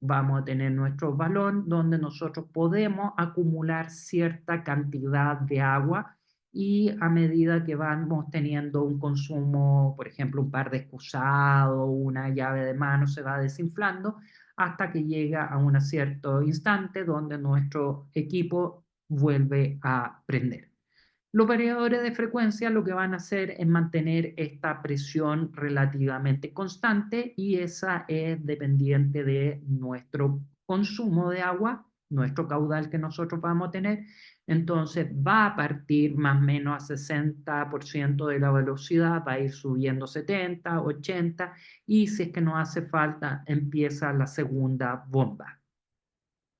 Vamos a tener nuestro balón donde nosotros podemos acumular cierta cantidad de agua y a medida que vamos teniendo un consumo, por ejemplo, un par de excusados, una llave de mano se va desinflando hasta que llega a un cierto instante donde nuestro equipo vuelve a prender. Los variadores de frecuencia lo que van a hacer es mantener esta presión relativamente constante y esa es dependiente de nuestro consumo de agua, nuestro caudal que nosotros vamos a tener. Entonces va a partir más o menos a 60% de la velocidad, va a ir subiendo 70, 80 y si es que nos hace falta empieza la segunda bomba.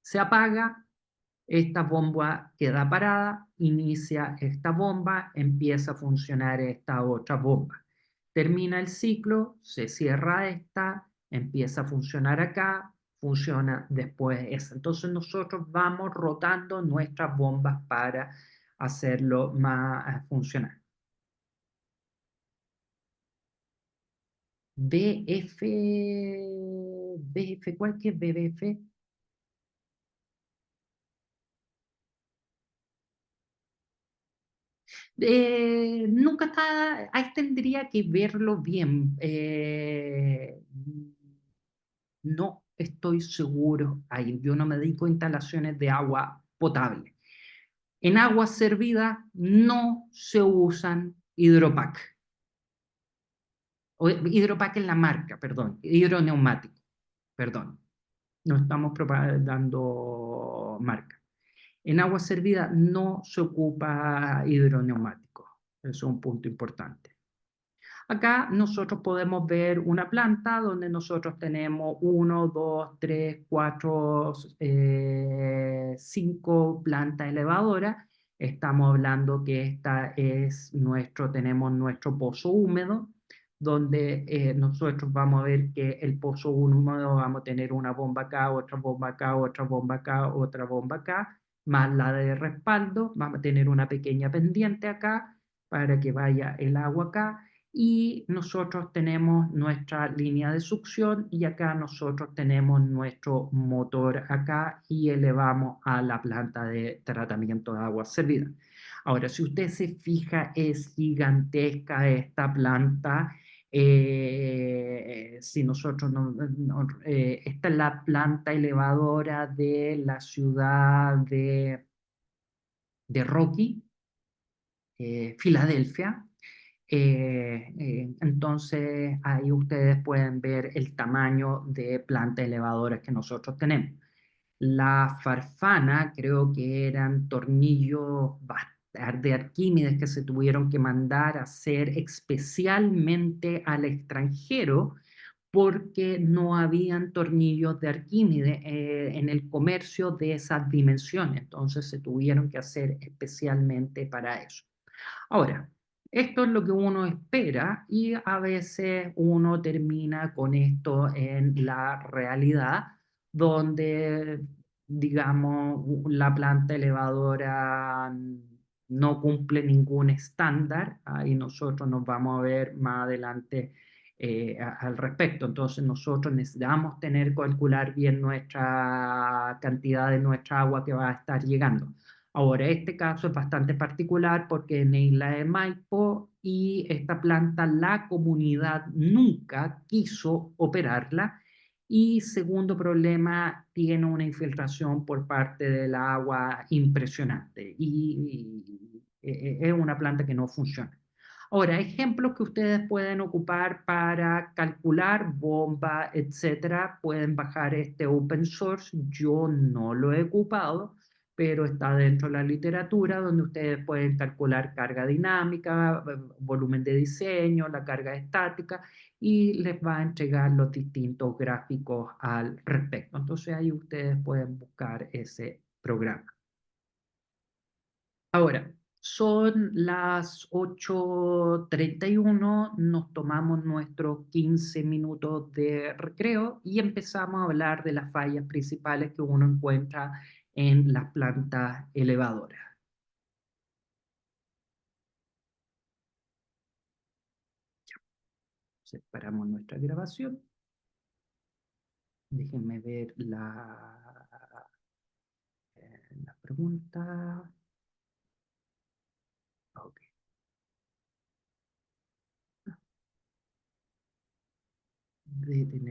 Se apaga, esta bomba queda parada, inicia esta bomba, empieza a funcionar esta otra bomba. Termina el ciclo, se cierra esta, empieza a funcionar acá, funciona después esa. Entonces nosotros vamos rotando nuestras bombas para hacerlo más funcional. ¿Cuál que es BF? Nunca está, ahí tendría que verlo bien. No estoy seguro ahí. Yo no me dedico a instalaciones de agua potable. En aguas servidas no se usan hidropack. O hidropack es la marca, perdón. Hidroneumático, perdón. No estamos dando marca. En agua servida no se ocupa hidroneumático. Eso es un punto importante. Acá nosotros podemos ver una planta donde nosotros tenemos 1, 2, 3, 4, 5 plantas elevadoras. Estamos hablando que esta es tenemos nuestro pozo húmedo, donde nosotros vamos a ver que el pozo húmedo vamos a tener una bomba acá, otra bomba acá, otra bomba acá, otra bomba acá, más la de respaldo. Vamos a tener una pequeña pendiente acá para que vaya el agua acá y nosotros tenemos nuestra línea de succión y acá nosotros tenemos nuestro motor acá y elevamos a la planta de tratamiento de agua servida. Ahora, si usted se fija, es gigantesca esta planta. Si nosotros esta es la planta elevadora de la ciudad de Rocky, Filadelfia. Entonces, ahí ustedes pueden ver el tamaño de planta elevadora que nosotros tenemos. La Farfana, creo que eran tornillos de Arquímedes que se tuvieron que mandar a hacer especialmente al extranjero porque no habían tornillos de Arquímedes en el comercio de esas dimensiones. Entonces se tuvieron que hacer especialmente para eso. Ahora, esto es lo que uno espera y a veces uno termina con esto en la realidad, donde, digamos, la planta elevadora no cumple ningún estándar, y nosotros nos vamos a ver más adelante al respecto. Entonces nosotros necesitamos calcular bien nuestra cantidad de nuestra agua que va a estar llegando. Ahora, este caso es bastante particular porque en la isla de Maipo y esta planta la comunidad nunca quiso operarla y segundo problema, tiene una infiltración por parte del agua impresionante y es una planta que no funciona. Ahora, ejemplos que ustedes pueden ocupar para calcular bomba, etcétera, pueden bajar este open source. Yo no lo he ocupado, pero está dentro de la literatura donde ustedes pueden calcular carga dinámica, volumen de diseño, la carga estática y les va a entregar los distintos gráficos al respecto. Entonces ahí ustedes pueden buscar ese programa. Ahora, son las 8:31, nos tomamos nuestros 15 minutos de recreo y empezamos a hablar de las fallas principales que uno encuentra en las plantas elevadoras. Separamos nuestra grabación. Déjenme ver la pregunta. Ok. De tener